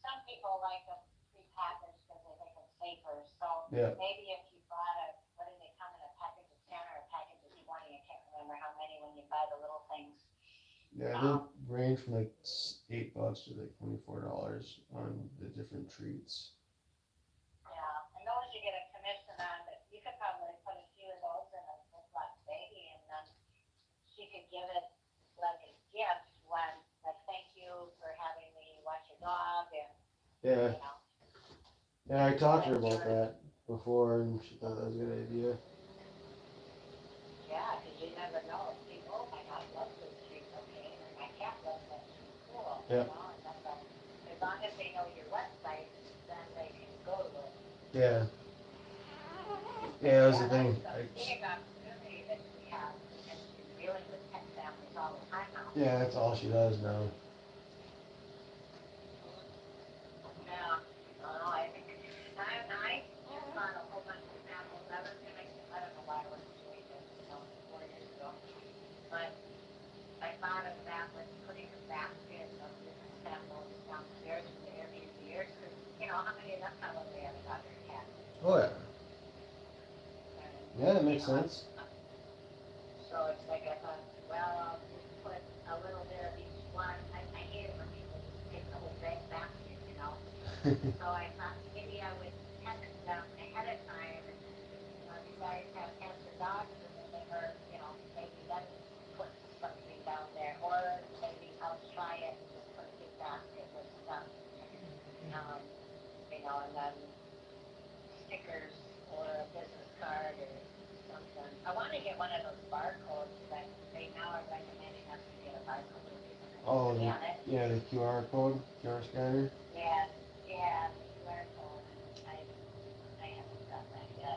some people like them prepackaged because they think it's safer, so Yeah. maybe if you bought what do they come in, a package of 10 or a package of 20? I can't remember how many when you buy the little things. Yeah, they range from like $8 to like $24 on the different treats. Yeah, and those you get a commission on, but you could probably put a few of those in a Ziploc baggie and then she could give it like a gift when, like, thank you for having me watch your dog and, Yeah, yeah, I talked to her about that before, and she thought that was a good idea. yeah, because you never know. If people, oh, my dog loves this treat, okay, and my cat loves that treat, cool, Yeah. and that's as long as they know your website, then they can go to it. Yeah. Yeah, that was the thing. That's a big opportunity that we have, and she's dealing with pet families all the time now. Yeah, that's all she does now. Yeah, I think I just bought a whole bunch of samples. I was gonna, I don't know why I wasn't doing this, 4 years ago, but I thought of that with putting a basket of different samples downstairs for the Airbnbers, because how many of them probably have a dog or a cat? Oh yeah. And, Yeah, that makes sense. So it's like I thought, well, I'll just put a little bit of each one. I hate it when people just take the whole bag basket, So I thought maybe I would text them ahead of time and, if you guys have cats or dogs or, maybe then put something down there. Or maybe I'll try it and just put a big basket with stuff. And then stickers or a business card or something. I want to get one of those barcodes that they now are recommending us to get a barcode. Oh, Scan it. yeah, the QR code, QR scanner. Yeah, the QR code. I haven't done that yet.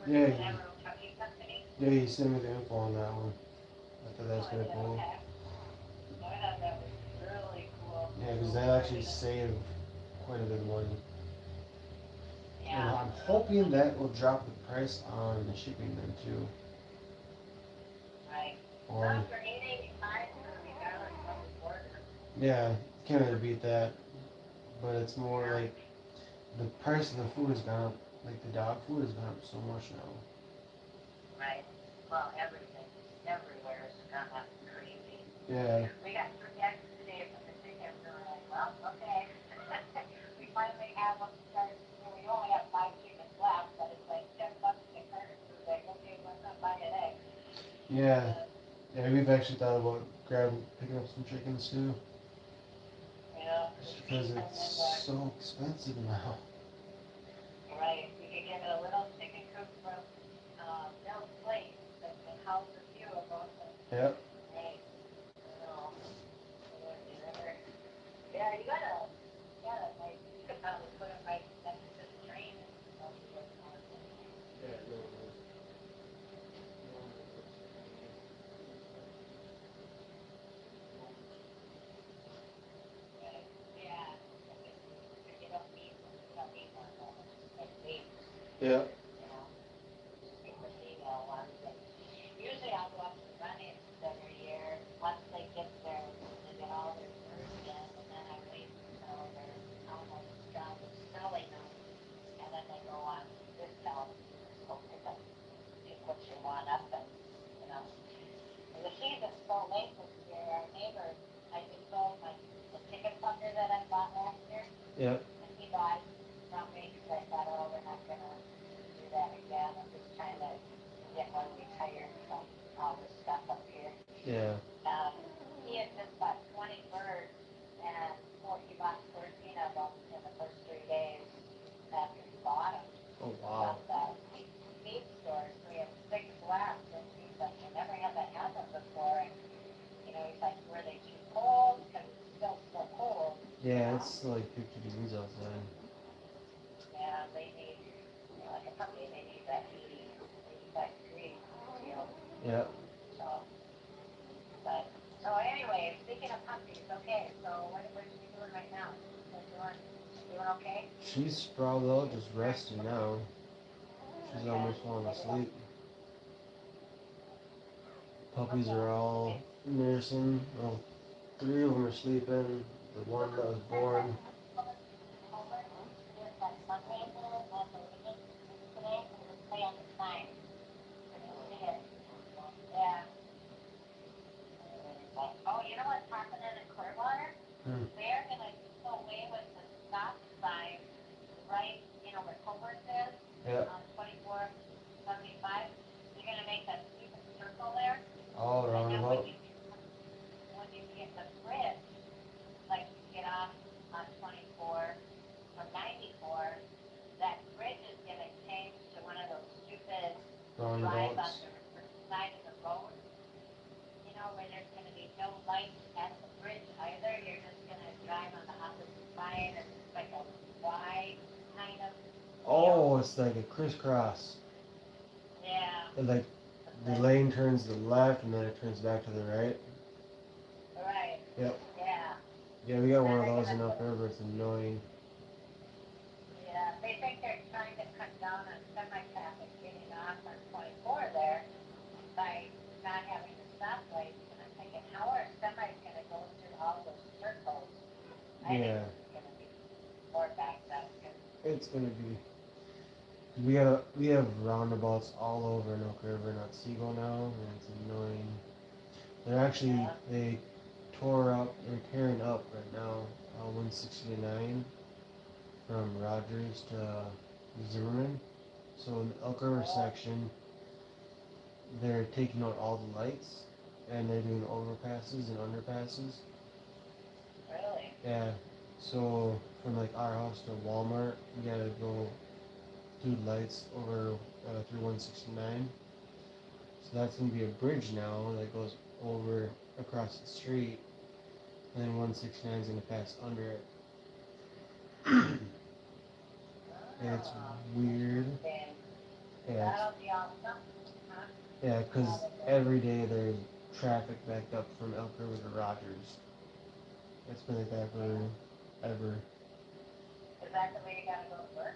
Yeah, Emerald Trucking Company. yeah, he sent me the info on that one. I thought that was kind of cool. Okay. So I thought that was really cool. Yeah, because that actually saved quite a bit of money. And Yeah. I'm hoping that will drop the price on the shipping then too. Right. Or, Well, for $8.85 for the garlic public order. yeah, can't really beat that. But it's more like the price of the food has gone up. Like the dog food has gone up so much now. Right. Well, everything, everywhere has gone up crazy. Yeah, We got 3 eggs today from the chicken, we were like, well, okay. We finally have them start, we only have 5 chickens left, but it's like $10 a carton, so we're like, okay, let's not buy an egg. yeah, Uh, yeah. We've actually thought about picking up some chickens too, You know, just because and it's then, so expensive now. right, you could get a little chicken coop from, Bill's Place, that can house a few of them, and, Yep. right, you know, you never, yeah, like, you could probably put them right next to the train and, yeah, if you don't need one, just like wait, Yeah. you know, pick the female ones, and usually I'll go up to Running every year, once they get they get all their birds in, and then I wait until they're almost done with selling them, and then they go on discount, so pick what you want up, and, you know. And the season's so late this year, our neighbor, I just sold the chicken funder that I bought last year, Yep. and he bought from me, because I thought, oh, we're not gonna do that again, I'm just trying to get one retired from all this stuff up here. Yeah. He had just bought 20 birds, and he bought 14 of them in the first 3 days after he bought them Oh from wow. the feed store. So he had 6 left, and he's like, I never had that happen before. And, you know, he's like, were they too cold? Because it's still so cold. Yeah, it's like 50 degrees outside. Yeah, they need, like a puppy, they need that 85 degrees, you know. Yeah. So, but, so anyway, speaking of puppies, okay, so what is she doing right now? She's doing okay? She's sprawled out, just resting now. She's almost falling asleep. Puppies are all nursing. Well, 3 of them are sleeping. The one that was born. Yeah. Oh, you know what's happening in Clearwater? Hmm. They're gonna do away with the stop sign right, you know, where Culver's is, Yeah. on 2475. They're gonna make that stupid circle there. All And around then about. when you get the bridge, like you get off on 24 from 94, that bridge is gonna change to one of those stupid drive on Roundabouts. the side of the road. You know, where there's gonna be no lights at the bridge either. You're just gonna drive on the opposite side, and it's like a Y kind of. Oh, it's like a crisscross. Yeah. And like the lane turns to the left and then it turns back to the right. Right. Yep. Yeah. Yeah, we got one of those in Elk River. It's annoying. Yeah. They think they're trying to cut down on semi-traffic getting off on 24 there by not having the stoplights. And I'm thinking, how are semis gonna go through all those circles? I think Yeah. it's gonna be more backed up. It's gonna be. We have roundabouts all over in Elk River and Otsego now, and it's annoying. They're actually they they're tearing up right now, 169 from Rogers to Zimmerman. So in the Elk River section, they're taking out all the lights and they're doing overpasses and underpasses. Really? Yeah. So from like our house to Walmart, you gotta go through lights over through 169. So that's gonna be a bridge now that goes over across the street, and then 169 is gonna pass under it. And it's weird. Then, Yeah, That'll be awesome. Huh? yeah, because every day there's traffic backed up from Elk River to Rogers. It's been like that forever. Is that the way you gotta go to work?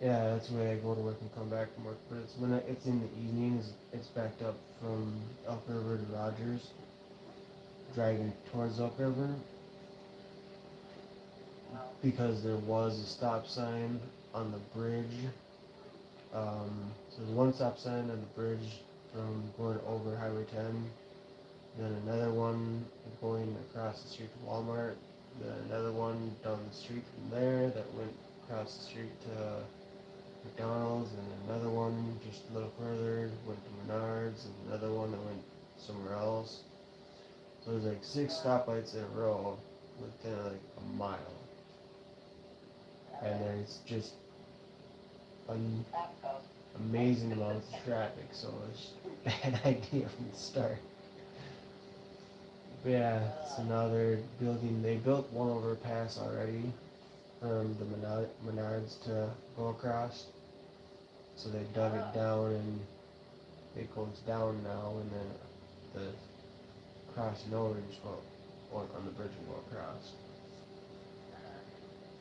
Yeah, that's the way I go to work and come back from work. But it's it's in the evenings. It's backed up from Elk River to Rogers, driving towards Elk River, because there was a stop sign on the bridge. So there's one stop sign on the bridge from going over Highway 10, then another one going across the street to Walmart, then another one down the street from there that went across the street to McDonald's, and another one just a little further went to Menards, and another one that went somewhere else. So there's like 6 stoplights in a row within like a mile, and there's just an amazing amounts of traffic. So it's a bad idea from the start. But yeah, so now they built one overpass already from the Menards to go across. So they dug it down and it goes down now, and then the crossing over just go on the bridge and go across.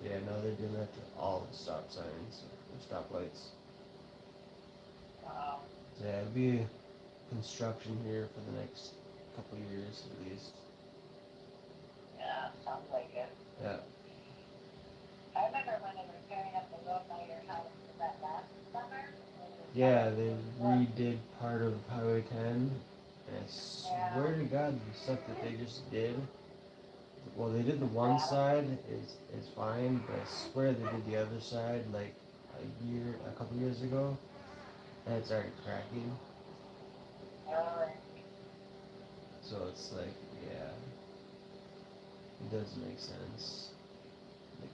Yeah, now they're doing that to all the stop signs, or stoplights. Wow. So yeah, it'll be construction here for the next couple years at least. Yeah, sounds like it. Yeah. I remember when they were tearing up the road by your house, was that last summer? Yeah, they redid part of Highway 10, and I swear to God, the stuff that they just did. Well, they did the one side is fine, but I swear they did the other side like a couple years ago, and it's already cracking. Oh, So it's like, yeah, it doesn't make sense. Like,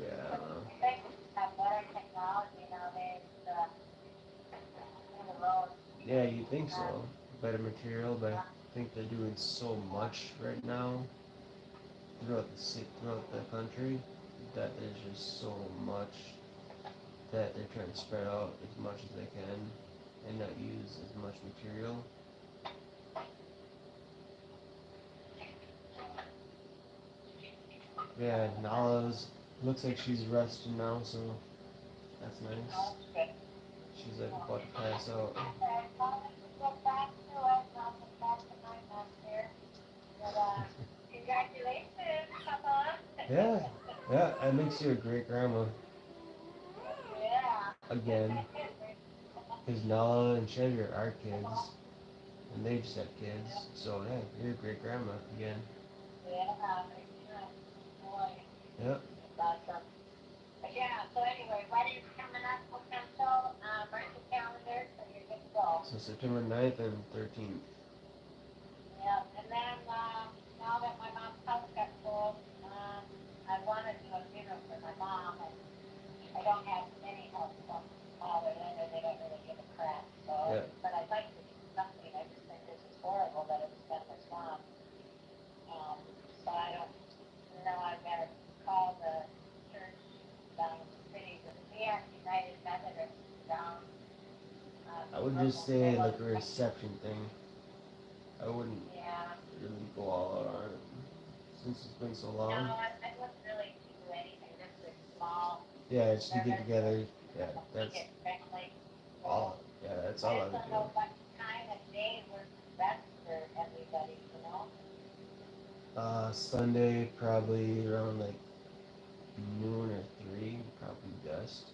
yeah, I don't know. they have better technology nowadays, in the roads. Yeah, you think so. Better material, but I think they're doing so much right now throughout throughout the country that there's just so much that they're trying to spread out as much as they can and not use as much material. Yeah, Nala's looks like she's resting now, so that's nice. Oh, good. She's like about to pass out. Okay, well, let's get back to it, I'll get back to my mess here. But, congratulations, Papa. Yeah, yeah, that makes you a great grandma Yeah. again. Because Nala and Chevy are our kids, and they just have kids. So yeah, you're a great grandma again. Yeah, boy, Yep. awesome. But yeah, so anyway, wedding's coming up, potential, mark the calendar, so you're good to go. So September 9th and 13th. Yeah, and then, now that my mom's house got sold, I wanted to do a funeral for my mom, and I don't have any help from father, and they don't really give a crap, so, Yeah. but I'd like to do something, I just think this is horrible that it was done this long. So I don't, I've gotta call the church down in the city, we aren't United Methodist down. I would just say like a reception thing. I wouldn't Yeah, really go all out on it since it's been so no, long. I wouldn't really do anything, just a small. Yeah, just to get together. Yeah, that's Get friendly. all. Yeah, that's all I I would don't know do. what time of day works best for everybody, Sunday probably around like noon or 3, probably best.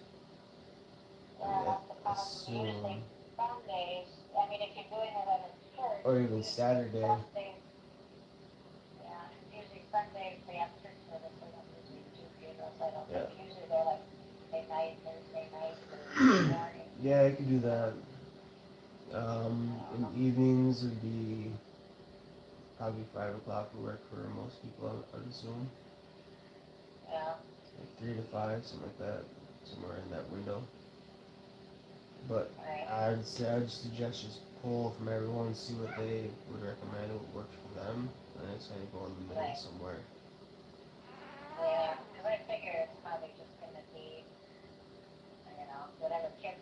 Yeah, I that's the problem. Usually assume. Sundays, I mean, if you're doing it at a church. Or even usually Saturday. Sundays, yeah, usually Sundays they have church service, they don't usually do funerals, I don't Yeah. think. Usually they're like Wednesday night, Thursday night, or morning. Yeah, I could do that. In the evenings would be probably 5 o'clock would work for most people, I would assume. Yeah, Like 3 to 5, something like that, somewhere in that window. But right. I'd suggest just pull from everyone, see what they would recommend, what works for them, and it's kind of go in the middle Right. somewhere. Yeah, because I figure it's probably just gonna be, whatever kids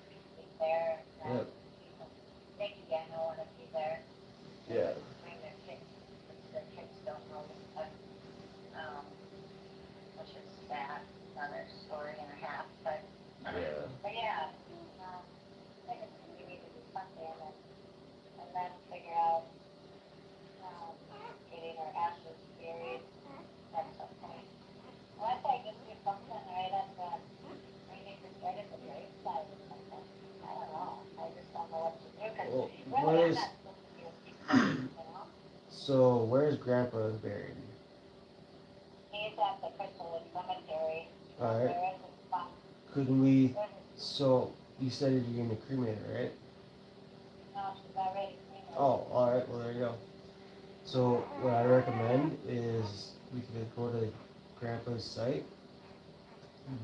grandpa is buried? He's at the Crystalwood Cemetery. Alright. There is a spot. Couldn't we? There's So you said you're gonna cremate her, right? no, she's already cremated. Oh, alright, well there you go. So what I recommend is we could go to grandpa's site,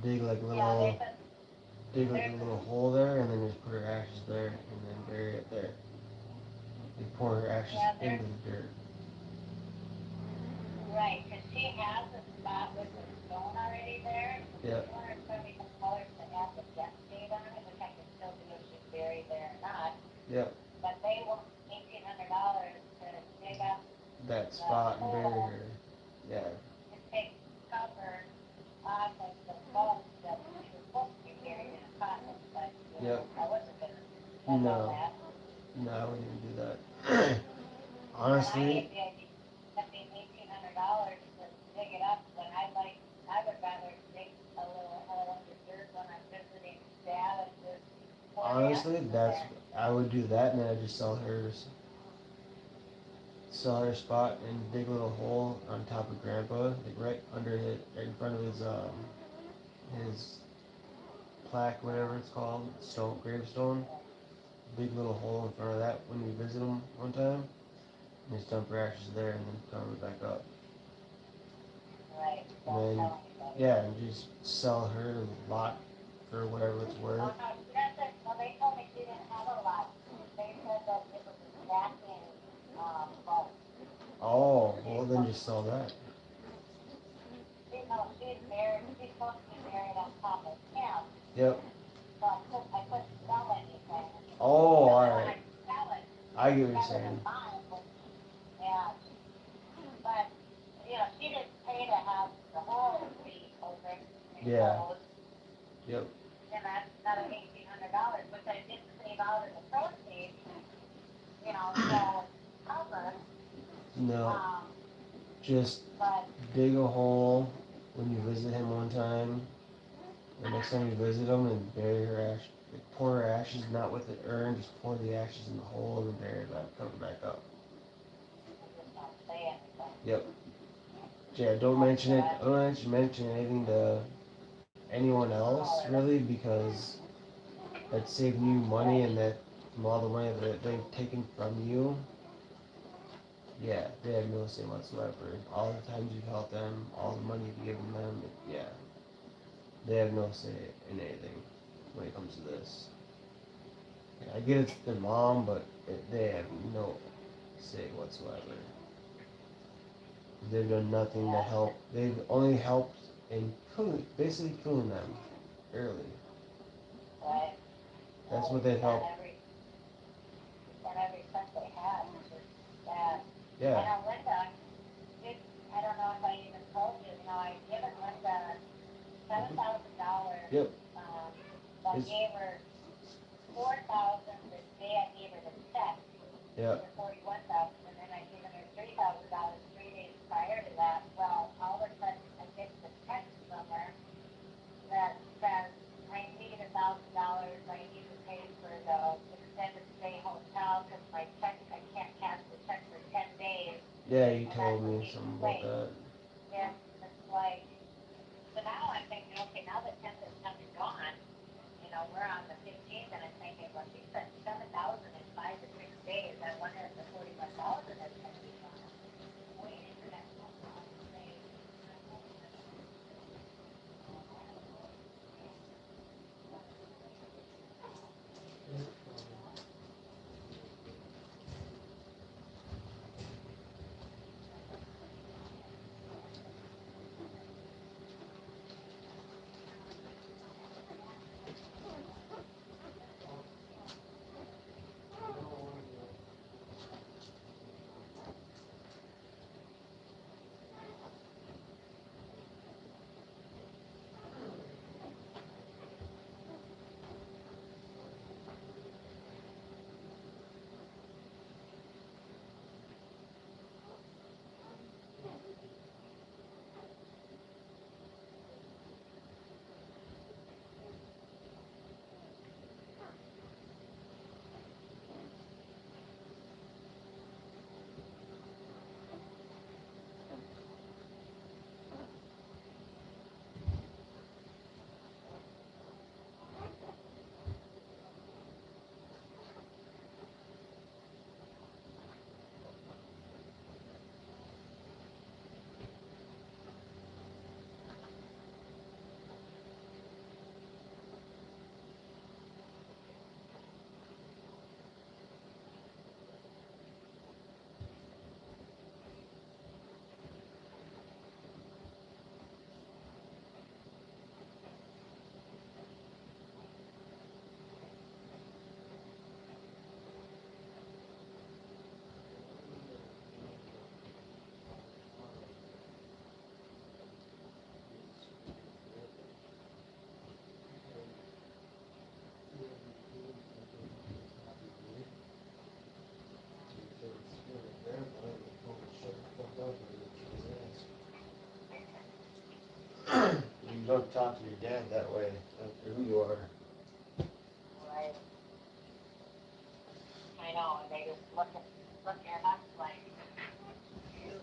dig like a Yeah, little, there's dig like a little hole there, and then just put her ashes there, and then bury it there. You pour her ashes Yeah, there- into the dirt. right, because she has a spot with the stone already there. Yep. $275 to add the death date on it, which I can still do if she's buried there or not. Yep. But they want $1,800 to dig up, That spot and bury her. Yeah. to take cover off of the bones that she was supposed to be buried in a coffin, but you know, Yep. I wasn't gonna spend No. all that. No, I wouldn't even do that. And I Honestly, hate the idea of spending $1,800 to dig it up when I would rather dig a little hole in the dirt when I'm visiting dad and just. pour the honestly, ashes in that's there. I would do that, and then I'd just sell her spot and dig a little hole on top of grandpa, like right under it, right in front of his plaque, whatever it's called, gravestone. Big little hole in front of that when we visit him one time, and just dump her ashes there and then cover it back up. Right, And don't then, tell anybody. yeah, and just sell her a lot for whatever it's worth. Oh, no, that's it. Well, they told me she didn't have a lot. They said that it was a stacking, vault. Oh, well then just sell that. She's buried, she's supposed to be buried on top of him, Yep. so I couldn't sell anything. Oh, So when alright. I sell it, I get what you're rather saying. than mine, yeah. But, you know, she didn't pay to have the whole fee over Yeah. exposed. Yep. And that's another $1,800, which I did save out of the proceeds, you know, to cover, No, just but, dig a hole when you visit him one time. The next time you visit him and bury her ash, like pour her ashes, not with the urn, just pour the ashes in the hole and then bury it back, cover it back up. I just don't say anything. Yep. Yeah, don't mention it. Don't mention anything to anyone else really, because that's saving you money, and that from all the money that they've taken from you. Yeah, they have no say whatsoever. All the times you've helped them, all the money you've given them, yeah, they have no say in anything when it comes to this. Yeah, I get it's their mom, but they have no say whatsoever. They've done nothing to help. They've only helped in basically killing them early. Right? That's what they've helped. Every cent they had, which is sad. Yeah. I know Linda, I don't know if I even told you, you know, I given Linda $7,000. Yep. But It's- gave her 4,000 the day I gave her the check. Yep. For 41,000, and then I given her $3,000 3 days prior to that. Well, all of a sudden I get the text from her that says I need $1,000. I need to pay for the extended stay hotel because my check, I can't cash the check for 10 days. Yeah, you told me something about that. And it's like, so now I'm thinking, okay, now the 10th is come and gone. You know, we're on the 15th, and I'm thinking, well, she spent 7,000 in 5 to 6 days. I wonder if the 41,000 is going to be gone. Waiting for that phone call to say, You don't talk to your dad that way, after who you are. Right. I know, and they just look at us like, ew.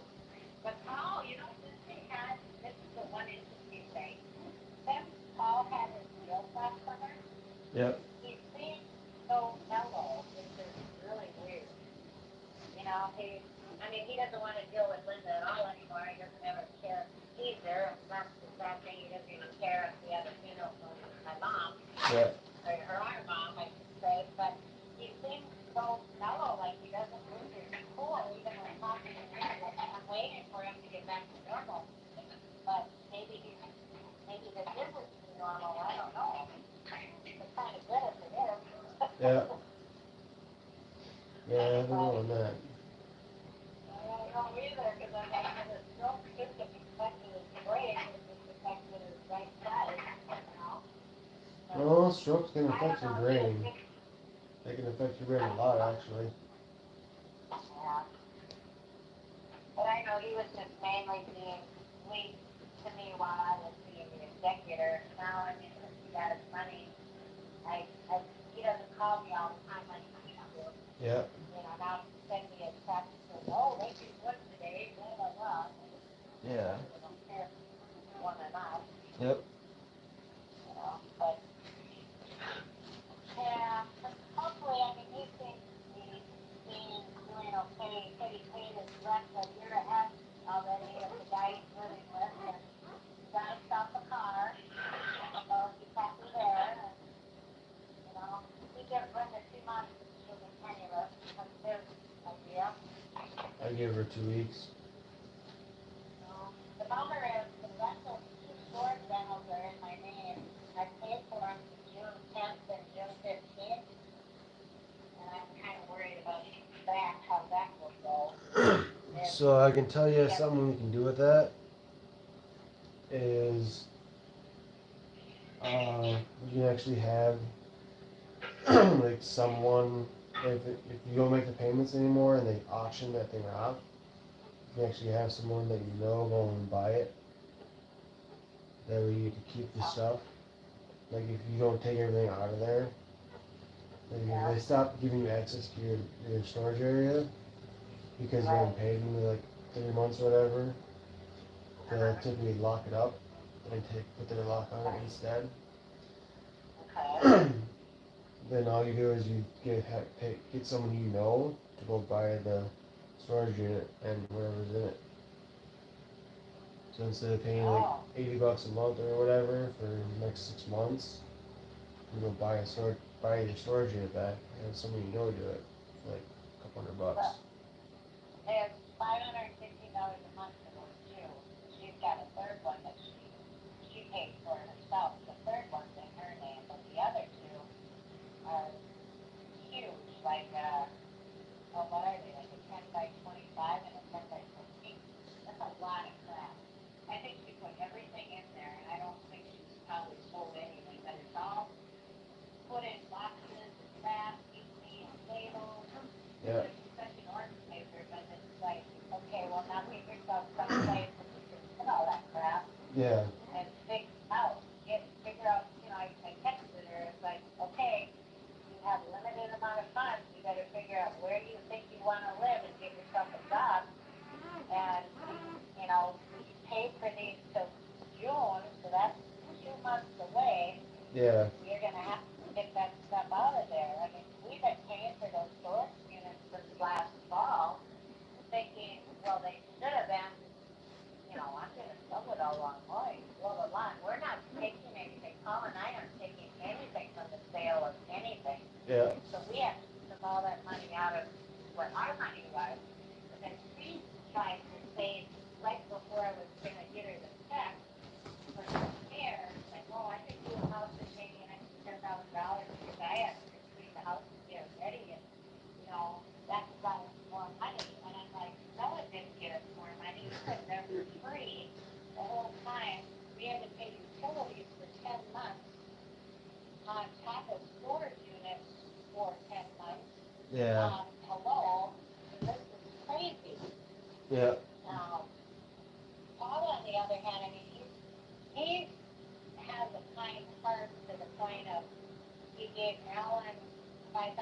But Paul, this thing had, this is the one interesting thing. Since Paul had his deal last summer, Yep. he seemed so mellow, which is really weird. He doesn't want to deal with Linda at all anymore. He doesn't ever care either. And that's the sad thing. He doesn't even care if the other female phone is my mom, Yeah. or our mom, I should say. But he seems so mellow, like he doesn't lose his cool, even when talking to me. I'm waiting for him to get back to normal. But maybe this is his new normal. I don't know. It's kind of good if it is. Yeah. Yeah, I don't know on that. I don't know either, because the stroke system affected his brain, it's affected his right side, Well, strokes can I affect don't your know, brain. They can affect your brain a lot, actually. Yeah. But I know he was just mainly being sweet to me while I was being the executor. Now, since he got his money, he doesn't call me all the time like he used to. Yeah. Now he sends me a text and says, oh, they do good today, blah, blah, blah. Yeah. I don't care if it's one or not, Yep. but yeah, but hopefully, he seems to be doing okay. He said he paid his rent a year ahead already of the guy he's living with, and he got himself a car, so he's happy there, and, he gives Linda 2 months, she'll be penniless, that's his idea. I give her 2 weeks. The bummer is, the rental, 2 storage rentals are in my name. I paid for them June 10th and June 15th. And I'm kind of worried about that, how that will go. So I can tell you something we can do with that is you can actually have like someone, if you don't make the payments anymore and they auction that thing off, you can actually have someone that you know go and buy it. That way you can keep the stuff. Like if you don't take everything out of there, like if they stop giving you access to your storage area because you haven't paid them in like 3 months or whatever, they'll typically lock it up and put their lock on it instead. Okay. Then all you do is you get someone you know to go buy the storage unit and whatever's in it. So instead of paying like $80 a month or whatever for the next 6 months, you go buy your storage unit back and have someone you know do it for like a couple $100. It's $560 a month for those 2. She's got a third one that she pays for herself. The third one's in her name, but the other 2 are huge, like what are they, like a 10 by 25 and a 10 by 15? That's a lot of crap. I think she put everything in there, and I don't think she's probably sold anything, but it's all put in boxes, and wrapped, neatly, and labeled. Yeah. She's such an organizer, but it's like, okay, well, now get yourself someplace that you can put all that crap Yeah. and figure out, I texted her, it's like, okay, you have a limited amount of funds, you better figure out where you think you want to live and get yourself a job. And, we paid for these till June, so that's 2 months away. Yeah. You're going to have to get that stuff out of there. We've been paying for those storage units since last fall, thinking, well, they should have been, I'm going to sell it all on Lloyd, blah, blah, blah. We're not taking anything. Paul and I aren't taking anything from the sale of anything. Yeah. So we have to took all that money out of what our money was. But then she tried to save right before I was going to get her the check for the repair. Like, oh, I could do a house and maybe an extra $10,000 because I had to complete the house and get it ready. And, that's about more money. And I'm like, no, it didn't get us more money. You lived there for free the whole time. We had to pay utilities for 10 months on top of storage units for 10 months. Yeah. Hello, this is crazy. Yeah. Paul, on the other hand, he's kind heart to the point of he gave Alan $5,000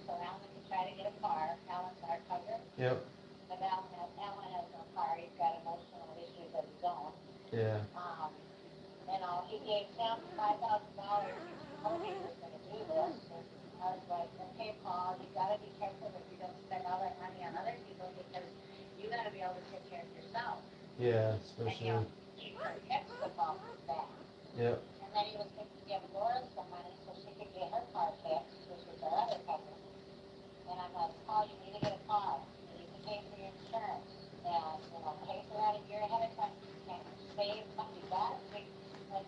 so Alan could try to get a car. Alan's our cousin, Yep. but Alan has no car. He's got emotional issues of his own. Yeah. He gave him $5,000. He told me he was going to do this. And I was like, okay, Paul, you got to be careful that you don't spend all that money on other people because you got to be able to take care of yourself. Yeah. And Especially. keep her hips above back. Yep. And then he was going to give Laura some money so she could get her car fixed, which was her other cousin. And I'm like, Paul, you need to get a car. You need to pay for your insurance. And, pay for that a year ahead of time. And save money. You got to fix. Like,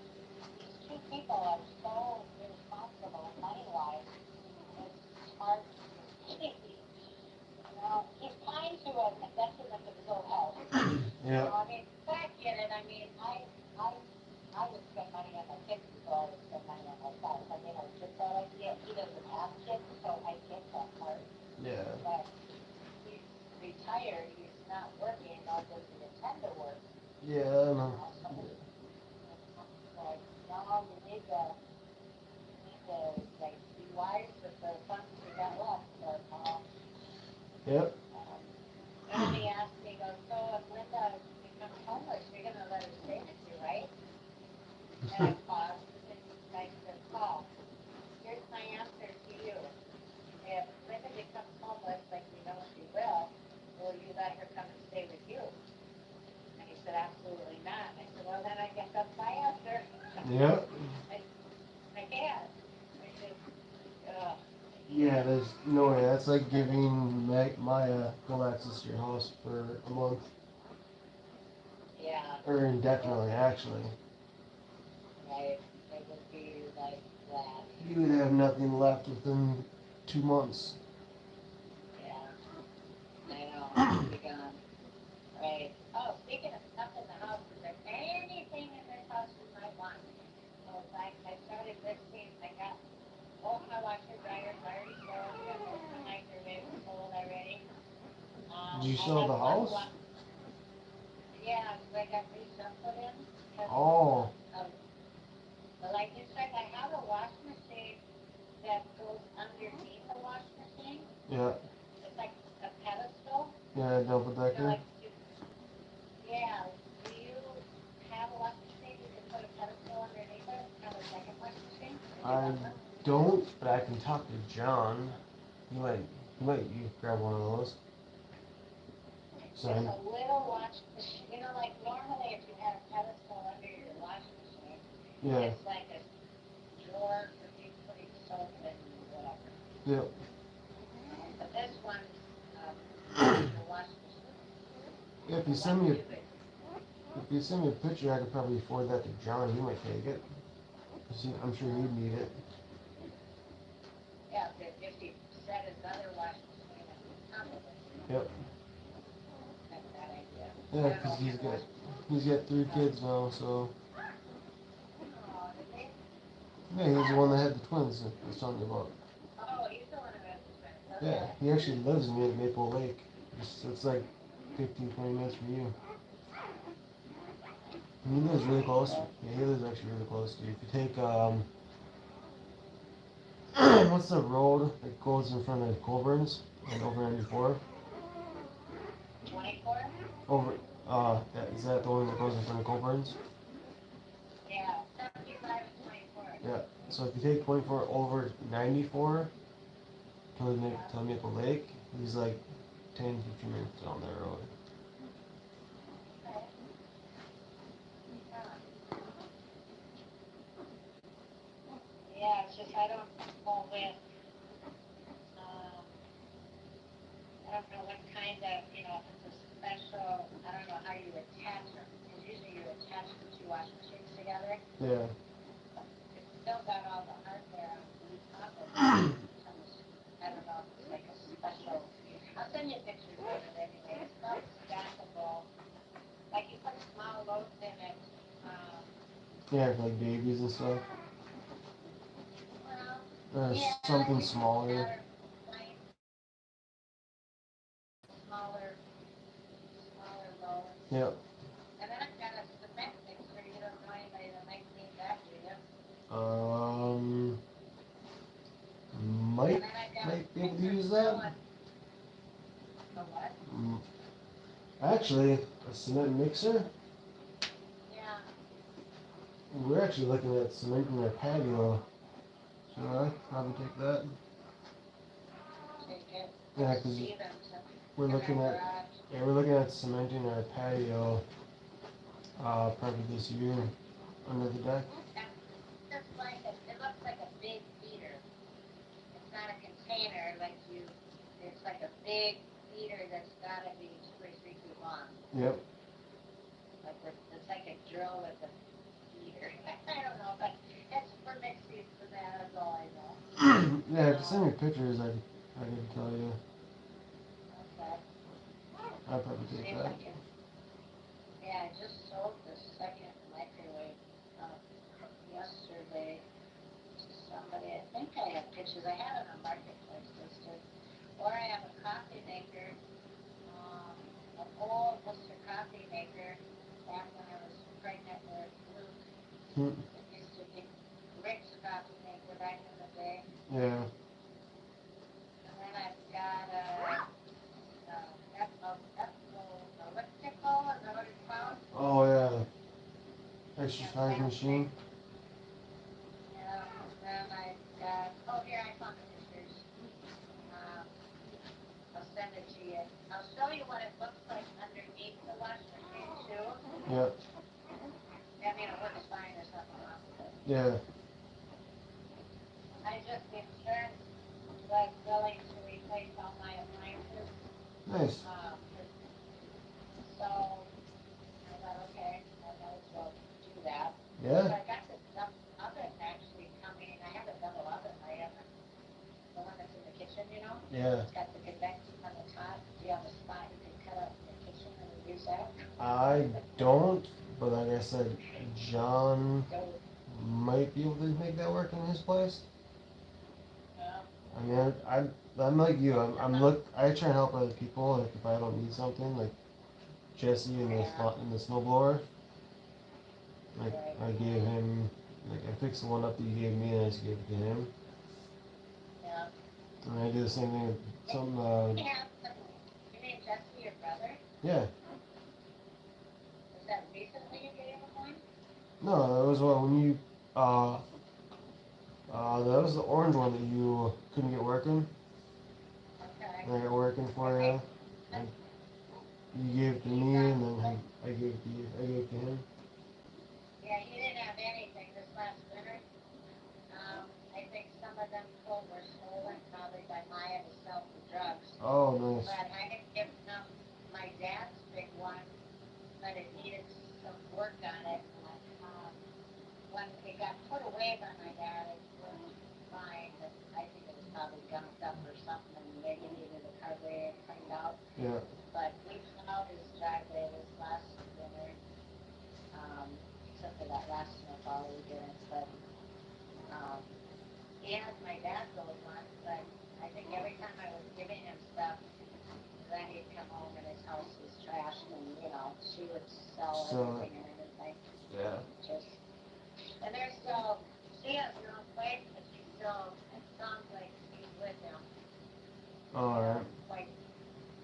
these two people are so irresponsible money-wise. It's hard to see. He's kind to a detriment of his own health. Yeah. I get it. I would spend money on my kids before I would spend money on myself. Just that idea. He doesn't have kids, so I get that part. Yeah. But he's retired. He's not working, nor does he intend to work. Yeah. I know. Like, no, you need to like be wise with the funds you got left. But, Yep. and then he asked me, he goes, so if Linda becomes homeless, you're gonna let her stay with you, right? And I paused and I said, Paul, here's my answer to you. If Linda becomes homeless, like we know she will you let her come and stay with you? And he said, absolutely not. I said, well, then I guess that's my answer. Yep. I can't. I said, ugh. Yeah. There's no way. That's like giving Maya full access to your house for a month, Yeah, or indefinitely, actually. right. It would be like that. You would have nothing left within 2 months. Yeah. I know. Be gone. Right. Oh, speaking of stuff in the house, is there anything in this house you might want? So I started listing. I got both my washer dryers already sold. I got both my microwaves sold already. Did you I sell have the one house? Yeah, I got new stuff put in. Oh. But like you said, I have a wash machine that goes underneath the wash machine. Yeah. It's like a pedestal. Yeah. Double decker. Yeah. Do you have a wash machine? You can put a pedestal underneath it, have a second wash machine? I don't, but I can talk to John. You grab one of those. It's So a little wash machine. Like normally if you had a pedestal under your wash machine, yeah. it's like a drawer for you putting soap and whatever. Yep. But this one's the wash machine. Yeah, if you send me a picture, I could probably forward that to John. He might take it. I'm sure he'd need it. Yeah, if you set another wash machine on top of it. Yep. That's that idea. Yeah, because he's got 3 kids now, so Oh, did they? yeah, he's the one that had the twins that I was telling you about. Oh, he's the one who has the twins. Yeah, he actually lives in Maple Lake. It's like 15, 20 minutes from you. And he lives really close. Yeah, he lives actually really close to you. If you take what's the road that goes in front of Colburn's and over 94? 24? Over is that the one that goes in front of Colburn's? Yeah, 75 and 24. Yeah. So if you take 24 over 94 to Maple Lake, he's like 10, 15 minutes down that road. Okay. Yeah, it's just I don't know with, I don't know what kind of, if it's a special, I don't know how you attach them. Because usually you attach the two wash machines together. Yeah. It's still got all the hardware on the top of it. I don't know if it's like a special, I'll send you pictures of it anyway. It's not stackable. Like you put small loads in it. Yeah, for like babies and stuff. Well, Or yeah, something you put smaller. Smaller loads. Yep. And then I've got a cement mixer. You don't know anybody that makes me that, do you? Mike And then I've got might be able to pictures use that. showing- The what? Actually, a cement mixer. Yeah, We're actually looking at cementing our patio. So I could probably take that. take it, Yeah, 'cause see them to. we're in our looking at garage. yeah, we're looking at cementing our patio. Probably this year under the deck. Just like it looks like a big feeder. It's not a container like you, it's like a big feeder that's gotta be 2 or 3 feet long. Yep. Like it's like a drill with a feeder. I don't know, but it's for mixed use for that, that's all I know. Yeah, if you send me pictures, I could tell you. Okay. I'd probably See take if I that. can. Yeah, I just sold the second microwave yesterday to somebody. I think I have pictures. I have it on Marketplace listed. Or I have a coffee maker, an old Mr. Coffee maker back when I was pregnant with Luke. Hmm. It used to be Rick's coffee maker back in the day. Yeah. And then I've got elliptical, is that what it's called? Oh yeah. Exercise machine. Yeah, then I've got, oh, here, I found the pictures. I'll send it to you. I'll show you what it looks like underneath the washing machine too. Yep. I mean, it looks fine, there's nothing wrong with it. Yeah. I just, the insurance was willing to replace all my appliances. Nice. So, I thought, okay, I might as well do that. So Yeah. I got this oven actually coming, I have a double oven, I have the one that's in the kitchen, you know? Yeah. It's got the convection on the top, do you have a spot you can cut out in the kitchen and use that? I don't, but like I said, John So, might be able to make that work in his place. yeah, I mean, I'm like you. I try and help other people. Like if I don't need something, like Jesse in the snowblower. Like I gave him, like I fixed the one up that you gave me, and I just gave it to him. yeah. And I do the same thing with some. Yeah, you mean Jesse, your brother? Yeah. Was that recently you gave him one? No, that was what when you. That was the orange one that you couldn't get working. Okay. And I got working for you. And you gave it to me, and then I gave it to you. I gave it to him. Yeah, he didn't have anything this last winter. I think some of them clothes were stolen probably by Maya to sell for drugs. Oh, nice. But I had given him my dad's big one, but it needed some work on it. When it got put away by my dad, it was fine, but I think it was probably gunked up or something, and maybe needed a carburetor cleaned out. Yeah. But we plowed his driveway this last winter, except for that last snowfall we didn't, but, he has my dad's old one, but I think every time I was giving him stuff, then he'd come home and his house was trashed and, you know, she would sell So- everything and everything, Yeah. just, and there's still, she has her own place, but she still, it sounds like she's with him. All right. Quite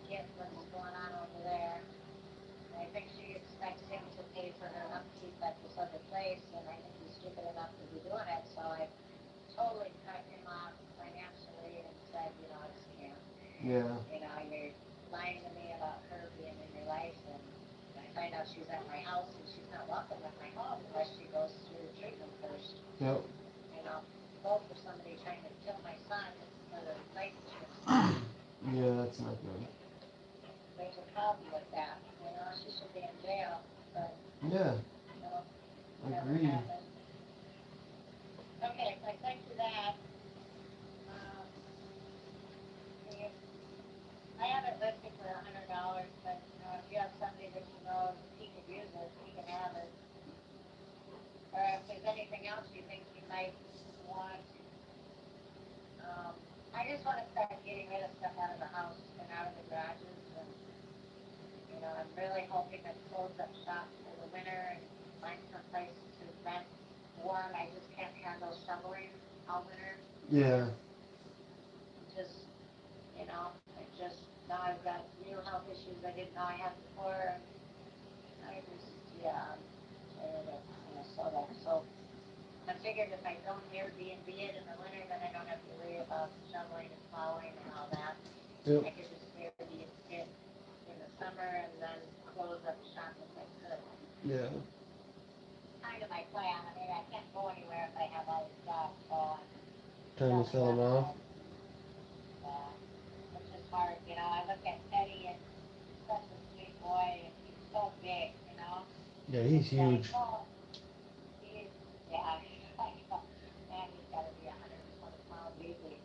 get what's going on over there. And I think she expects him to pay for her upkeep at this other place, and I think he's stupid enough to be doing it, so I totally cut him off financially and said, you know, it's scam. Yeah. You know, you're lying to me about her being in your life, and I find out she's at my house, and she's not welcome at my home unless she goes through the treatment first. Yep. You know, both for somebody trying to kill my son for the life insurance. Yeah, that's not good. There's a problem with that, you know, she should be in jail, but, Yeah. you know, never Agreed. happened. Okay, so I sent you that. See, I have it listed for $100, but, you know, if you have somebody that you know, he could use it, he can have it. Or if there's anything else you think you might want. I just wanna start getting rid of stuff out of the house and out of the garages, and, you know, I'm really hoping to close up shop for the winter and find some place to rent warm. I just can't handle shoveling all winter. Yeah. come Airbnb it in the winter, then I don't have to worry about shoveling and plowing and all that. Yep. I could just Airbnb it in the summer and then close up shop if I could. Yeah. Kind of my plan. I mean, I can't go anywhere if I have all these jobs going. Trying to sell them off. It's just hard, you know. I look at Teddy and such a sweet boy, and he's so big, you know. Yeah, he's huge. Like, oh, he's, yeah, man, he's got to be 120 pounds easy.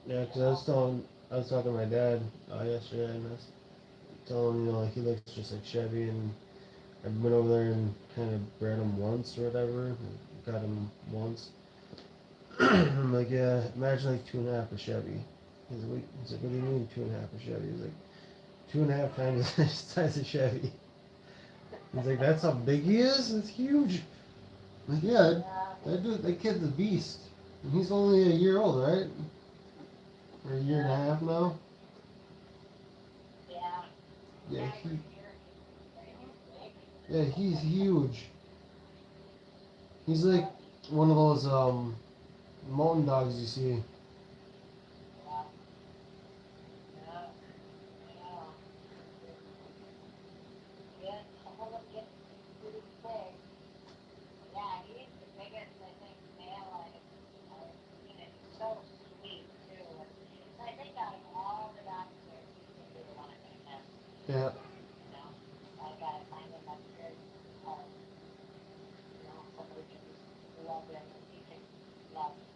Yeah, because I was talking to my dad yesterday, and I was telling him, you know, like he looks just like Chevy, and I've been over there and kind of bred him once or whatever, got him once. I'm like, yeah, imagine like 2.5 for Chevy. He's like, what do you mean 2.5 for Chevy? He's like, 2.5 times the size of Chevy. He's like, that's how big he is? It's huge. I'm like, yeah, that kid's a beast. And he's only a year old, right? Or a year and a half now? Yeah. Yeah, Big. yeah, he's huge. He's like one of those mountain dogs you see. Yeah. Yeah. Yeah, some of them get pretty big. Yeah, he's the biggest, I think, male I've seen. And he's so sweet, too. And I think out of all the dogs there, he's going to be the one I'm going to miss. Yeah. You know, I got to find him that's very, you know, somebody can just love him and he can love him.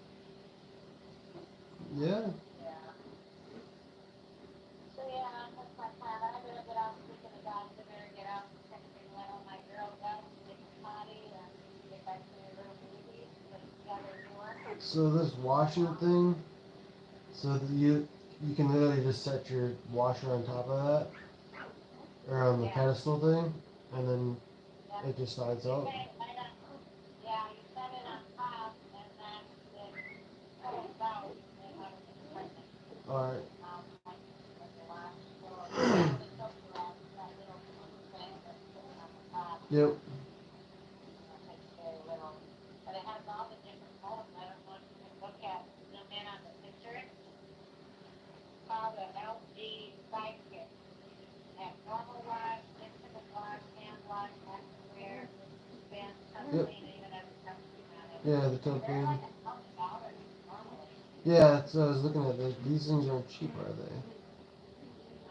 Yeah. Yeah. So, yeah, that's my plan. I better get out, speaking of dogs, I better get out and check and let all my girls out and get potty and get back to their little babies, put together new one. So this washing thing, so that you can literally just set your washer on top of that, or on the Yeah. pedestal thing, and then Yeah. it just slides out. Yeah, you set it on top and then it pulls out and how to press it. All right. Like the wash. So the soap rack, that little thing that sits on the top, Yep. takes very little. But it has all the different modes. I don't know if you can look at, zoom in on the picture. It's called an LG Sidekick. It has normal wash, infinite wash, hand wash, activewear, spin, touch Yep. clean, it even has a touch screen on it. Yeah, the top They're end. like $1,000 normally. Yeah, so I was looking at this. These things aren't cheap, are they?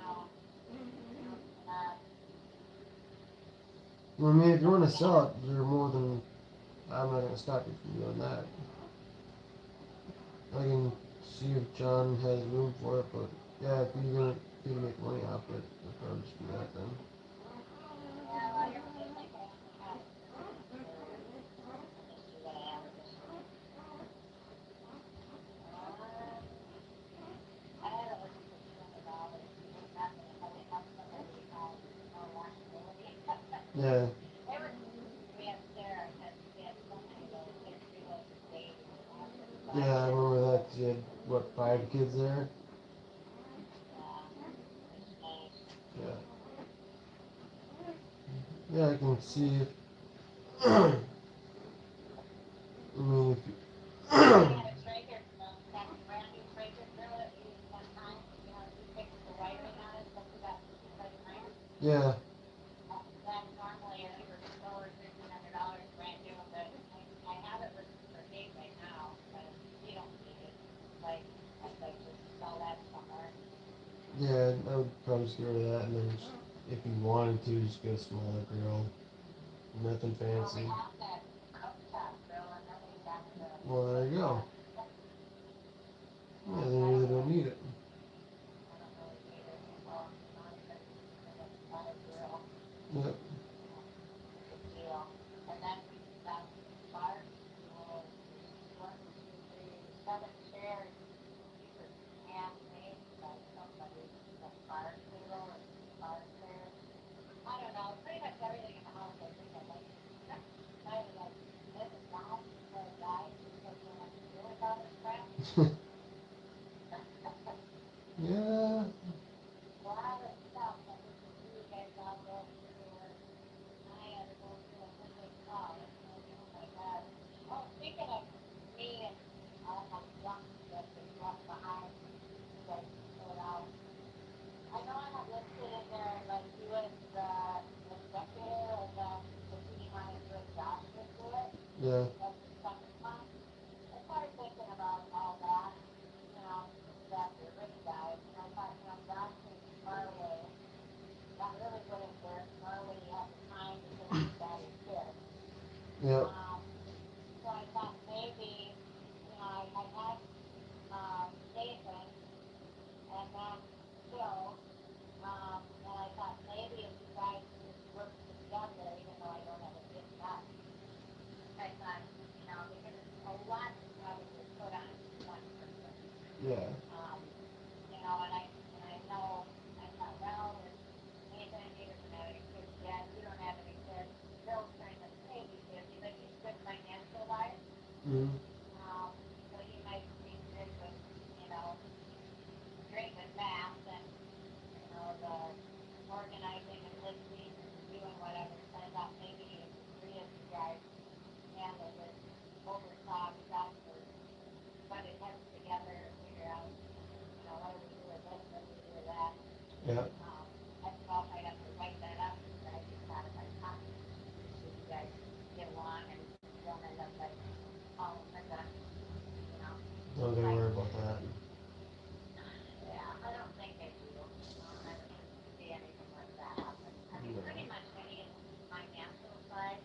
No. Uh, Well, I mean, if you want to sell it, you're more than. I'm not gonna stop you from doing that. I can see if John has room for it, but yeah, if you're gonna make money off it, I'll probably just do that then. yeah, well, you're just like I have it. Just do what I have this one. I had it looking for $200. It's not gonna have it have somebody no washability. Yeah, They were, we had Sarah, we had so many of those, they do like a day. yeah, I remember that 'cause you had what 5 kids there. It's nice. Yeah. Yeah, I can see if. I mean, if you. Yeah, it's right here, that brand new breaker grill that we used one time, you know, you fix the wiring on it, so we got $59. Yeah, That normally is over $1,500 brand new, but I have it listed for eight right now, but you don't need it. Like, I'd like to sell that somewhere. yeah, I would probably just get rid of that, and then just, if you wanted to, just get a smaller grill. Nothing Well, fancy. we have that cooktop grill, and then we got the. Well, there you go. Yeah, then you really don't need it. I don't really need it, well, honestly, I just buy a grill. Yep. Good deal. And then we got bar stools, 7 chairs. These are handmade by somebody, the bar table and bar chairs. I don't know, pretty much everything in the house I think I like. I was like, this is down for a guy who doesn't have to deal with all this crap. Yeah. A lot of stuff that we can do, guys, all go through, and I had to go through a whole big call. Oh my God. Oh, speaking of me and Yeah. That's the second one. I started thinking about all that, you know, after Rick died, and I thought, you know, John's pretty far away. That really wouldn't work, nor would he have the time to think about his kids. Yeah. So I thought maybe, you know, I had Nathan and then Phil, and I thought maybe if you guys just work together, even though I don't have a big guy, I thought, you know, because it's a lot to probably put on one person. Yeah. You know, and I know, I thought, well, if Nathan, he doesn't have any kids yet, you don't have any kids, Phil's trying to pay you kids, but he's good financial wise. Mm-hmm. So he might be good with, you know, great with math and, you know, the organizing and listening and doing whatever. So I thought maybe if the three of you guys handled it, oversaw stuff or butted heads together and figure out, you know, what do we do with this, what do we do with that. Yeah. I don't know if I'd have to write that up, but I just thought if I talked to you guys get along and don't end up like all of a sudden, you know. Don't gotta worry about that. Yeah, I don't think I do. I don't see anything like that happen. I mean, pretty much any financial side,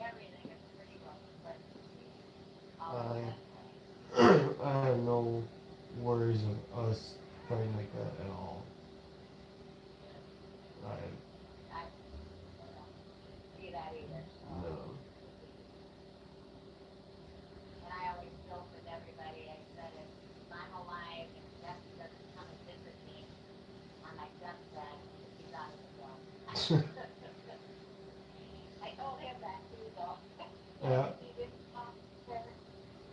everything is pretty well split between all of I- us. I have no worries of us fighting like that at all. I I don't see that either, so. no. And I always joke with everybody, I said, if I'm alive and Jeff doesn't come and visit me on my deathbed, he's out of the job. I told him that too, though. Yeah. He didn't come for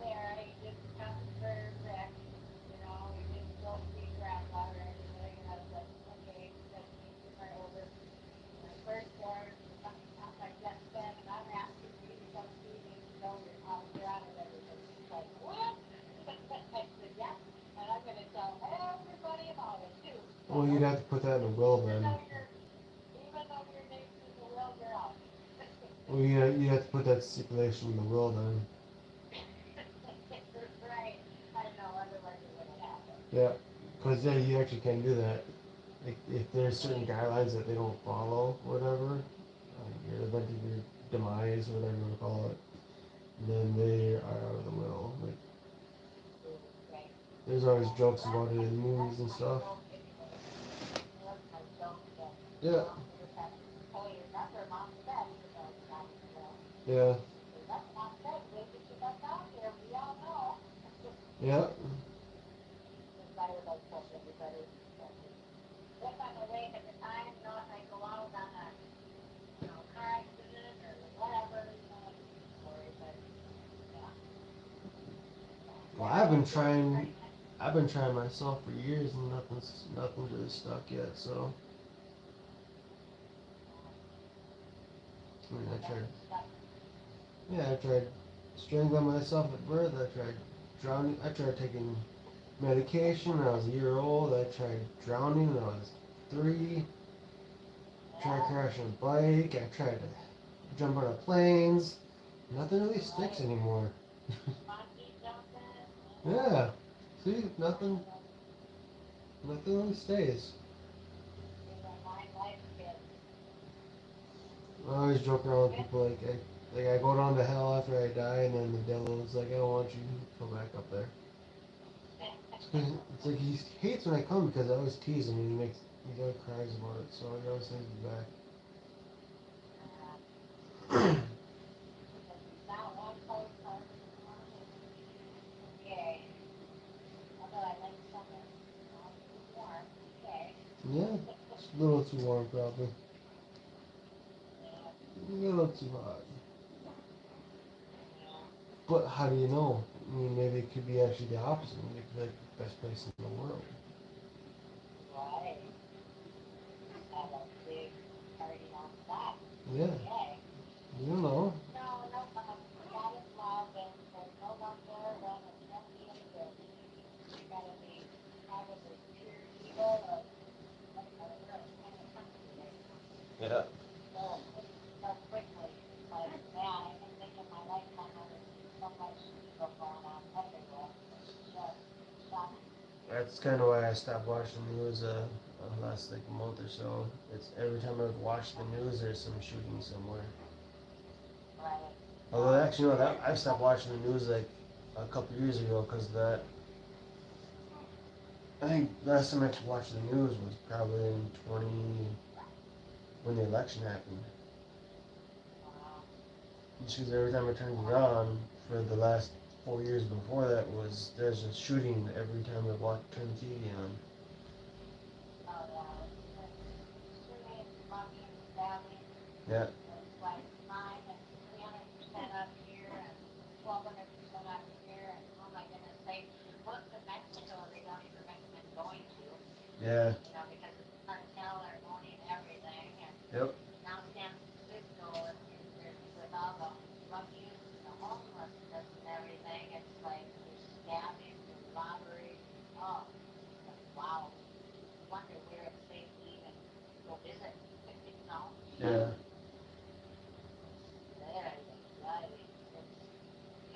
Sarah, he didn't come for Rick, you know, he didn't go see Grandpa or anything, and I was like, okay, that means you're my older, my firstborn, coming on my deathbed, and I'm asking you to come see me, you know, you're out of everything. He's like, what? I said, yeah, and I'm gonna tell everybody about it too. Well, you'd have to put that in a will Even then. though your name's in the will, you're out. Well, you have to put that stipulation in the will then. Right, I know, otherwise it wouldn't happen. Yeah. Cause yeah, you actually can do that. Like if there's certain guidelines that they don't follow, whatever, your event of your demise, whatever you want to call it, then they are out of the will. Like Right. there's always jokes about it in movies and stuff. Yeah. Oh, you remember mom said, Yeah. that's mom said, wait till she got down here, we all know. Yeah. Because I would like told everybody, if I'm awake at the time, you know, if I go out on a, you know, car accident or whatever, you know, it's a story, but, yeah. Well, I've been trying myself for years and nothing really stuck yet. So I mean, I tried. Yeah, I tried strangling myself at birth. I tried drowning. I tried taking medication when I was a year old. I tried drowning when I was 3. Tried crashing a bike. I tried to jump out of planes. Nothing really sticks anymore. Yeah. See, nothing really stays. I always joke around with people like I go down to hell after I die, and then the devil's like, I don't want you to go back up there. It's like he hates when I come because I always tease him and he always cries about it, so he always sends me back. Yeah, it's a little too warm probably. A little too hot. But how do you know? I mean, maybe it could be actually the opposite. Maybe it could be like the best place in the world. Right. Have a big party on top. Yeah, Yay. you don't know. No, God is love, and there's no one there when it's empty and good. You gotta be probably pure evil or kind of country right now. Yeah. So quickly, like, man, I can think of my lifetime that's kind of why I stopped watching the news last like month or so. It's every time I would watch the news, there's some shooting somewhere. Right. Although actually, no, that I stopped watching the news like a couple years ago because that. I think last time I actually watched the news was probably in 20 when the election happened. Just because every time I turned it on for the last 4 years before that was there's a shooting every time I turn the TV on. Shooting, mugging, stabbing, Yeah, it's like 300% up here and 1200% up here, and oh my goodness, look to Mexico, they don't even recommend going to, yeah, because the cartel are owning everything, and yep, now San Francisco, with all the drug use and the homelessness and everything, it's like there's stabbing, there's robbery, oh, wow. Wonder where it's safe to even go visit, yeah, There, right.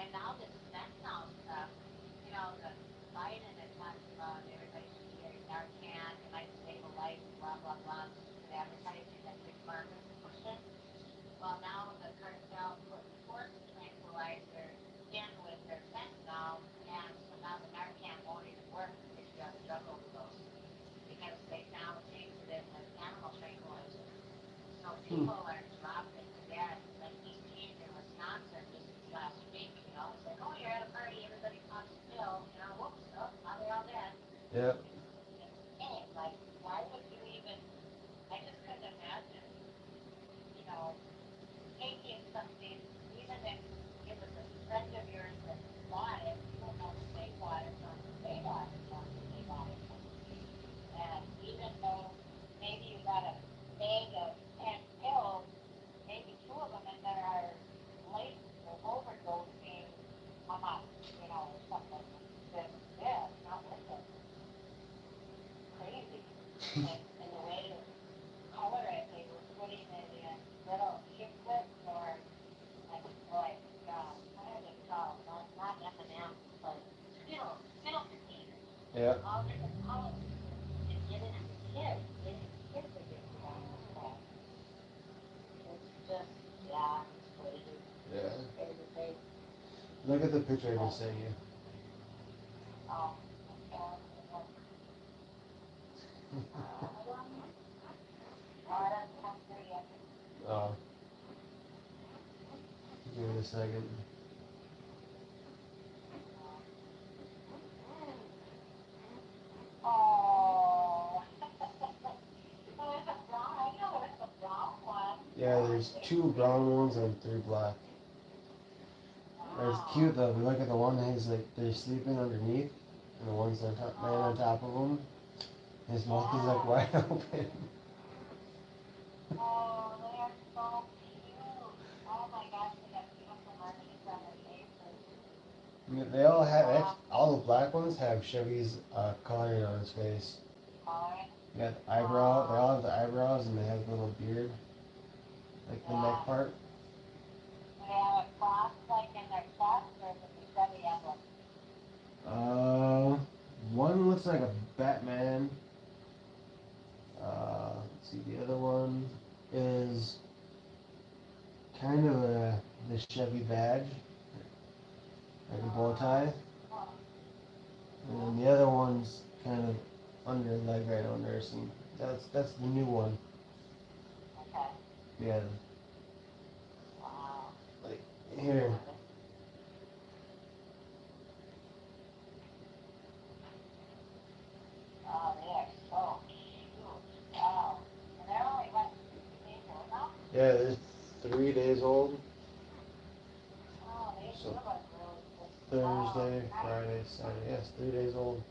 And now this fentanyl stuff, the Biden had talked about everybody should be very Narcan, it might save a life, blah, blah, blah, good advertising that big pharma's pushing. Well, now the cartel put force tranquilizer in with their fentanyl, and so now the Narcan won't even work if you have a drug overdose, because they now changed it with animal tranquilizer. So people are dropping dead. Like these teens in Wisconsin just last week, it's like, oh, you're at a party, everybody pops a pill, whoops, oh, now they're all dead. yep, Hey, like, why would you even, I just couldn't imagine, taking something, even if it was a friend of yours that bought it, you don't know if they bought it from, they bought it from, they bought it from. And even though maybe you got a bag of 10 pills, maybe two of them in there are late or overdosing a month, or something. Then, yeah, it's not worth it. Crazy. And the way to color it, they were putting it in little chiclets or like, what are they called? Not M&M's, but Skittle containers. yep, All different colors. And giving it to kids. Kids are getting down with that. It's just, yeah, it's crazy. yeah. Crazy, crazy. Look at the picture I just sent you. Oh, it doesn't come through yet. Oh, give it a second. Oh. There's a brown, I know there's a brown one. Yeah, there's 2 brown ones and 3 black. It's cute though. If you look at the one, he's like they're sleeping underneath, and the one's on top, laying on top of him. His mouth is like wide open. Oh, they are so cute. Oh my gosh, they got beautiful markings on their faces. They all have all the black ones have Chevy's coloring on his face. Alright. You got the eyebrow. They all have the eyebrows, and they have the little beard, like the neck part. Do they have a cross like in their chest, or is it the Chevy emblem? One looks like a Batman. Let's see, the other one is kind of the Chevy badge, like a bow tie, and then the other one's kind of under his leg right on there. So that's the new one. Okay. Yeah, Wow. like here. Oh, they are so cute. Wow. And they're only, what, 2 days old now? Yeah, they're 3 days old. Oh, they So, do look really good. Thursday, Oh, Friday, Saturday. Yes, 3 days old.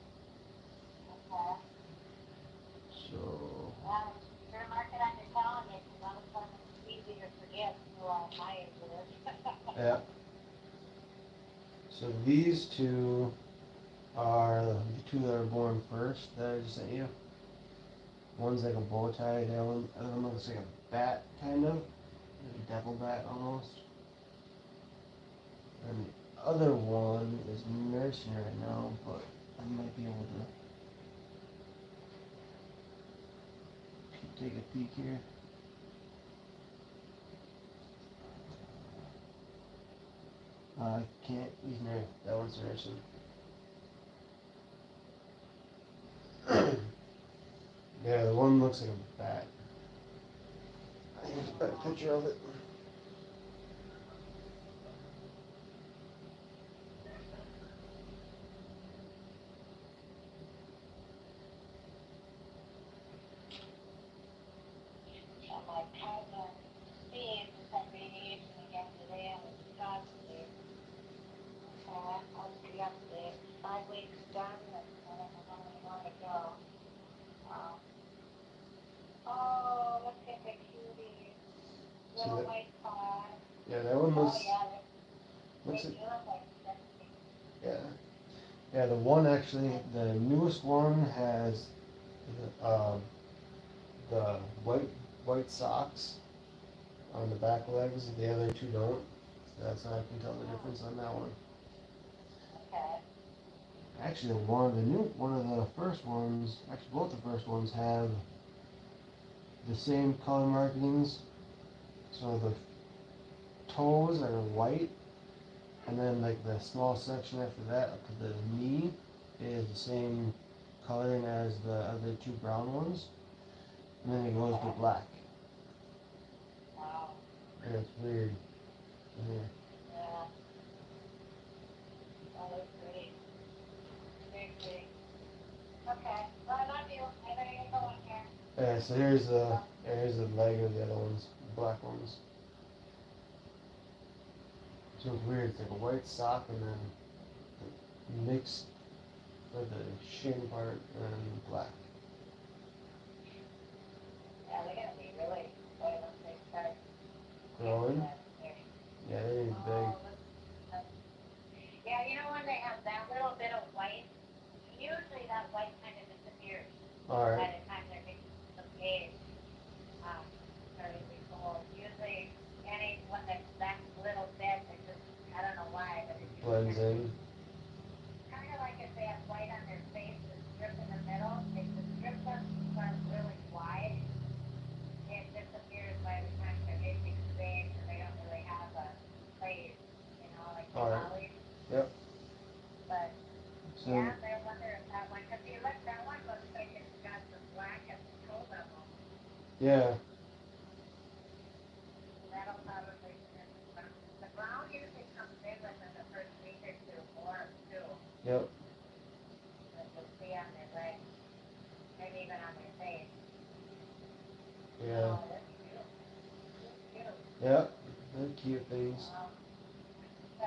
okay. So Well, sure mark it on your calendar, because all of a sudden it's easy to forget who my age is. yeah. So these 2 are the 2 that were born first that I just sent you. One's like a bow tie, the other one looks like a bat, kind of. Like a devil bat almost. And the other one is nursing right now, but I might be able to take a peek here. I can't. He's married. That one's nursing. Yeah, the one looks like a bat. Here's a better picture of it. So my cousin Steve sent me an email again today and was talking to you. I'll see up there. 5 weeks done and I don't know how many more to go. Oh, look at the cutie. See Little that? white pod. Yeah, that one Oh looks. yeah, Looks they like, do look like sexy. yeah. Yeah, the one actually, the newest one has the white socks on the back legs. The other two don't. So that's how I can tell the difference on that one. Okay. Actually, one of the first ones, actually both the first ones have the same color markings. So the toes are white, and then like the small section after that up to the knee is the same coloring as the other two brown ones, and then it goes to black. Wow. And it's weird. Yeah. Yeah. That looks pretty. Very pretty. Okay. Well, I love you. I better get going here. Yeah, so here's the leg of the other ones, the black ones. So it's weird. It's like a white sock and then the mixed for the shin part and black. Yeah, they're gonna be really boy once they start Growing. that there. Yeah, they're big. Oh, yeah, you know when they have that little bit of white, usually that white kind of disappears All by right. the time they're getting some age. Starting to be cold. Usually, any when that little bit, it just I don't know why, but it just Blends in. kind of like if they have white on their face, the strip in the middle. If the strip doesn't run really wide, it disappears by the time they're getting stage, and they don't really have a place, you know, like the All right. hollies. Yep. But So yeah, they wonder if that one, because you look, that one looks like it's got some black at the toe level. yeah, That'll probably finish the brown. The brown usually comes in within the first week or two, more too. yep, But you'll see on their legs, maybe even on their face. yeah, Oh, that's cute. That's cute. yep. They're cute things. So,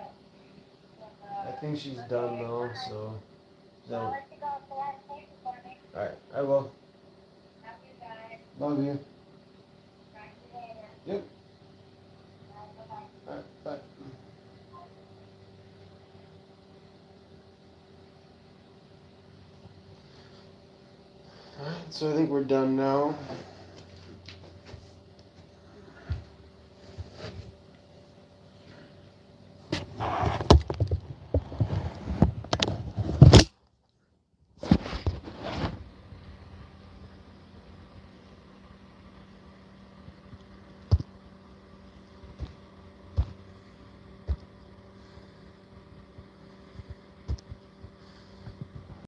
I think she's done now, so. I'll So, let you go for that. Thank you for me. all right. I will. Love you guys. Love you. Talk to you later. Yep. Bye. All right. Bye. All right. So I think we're done now.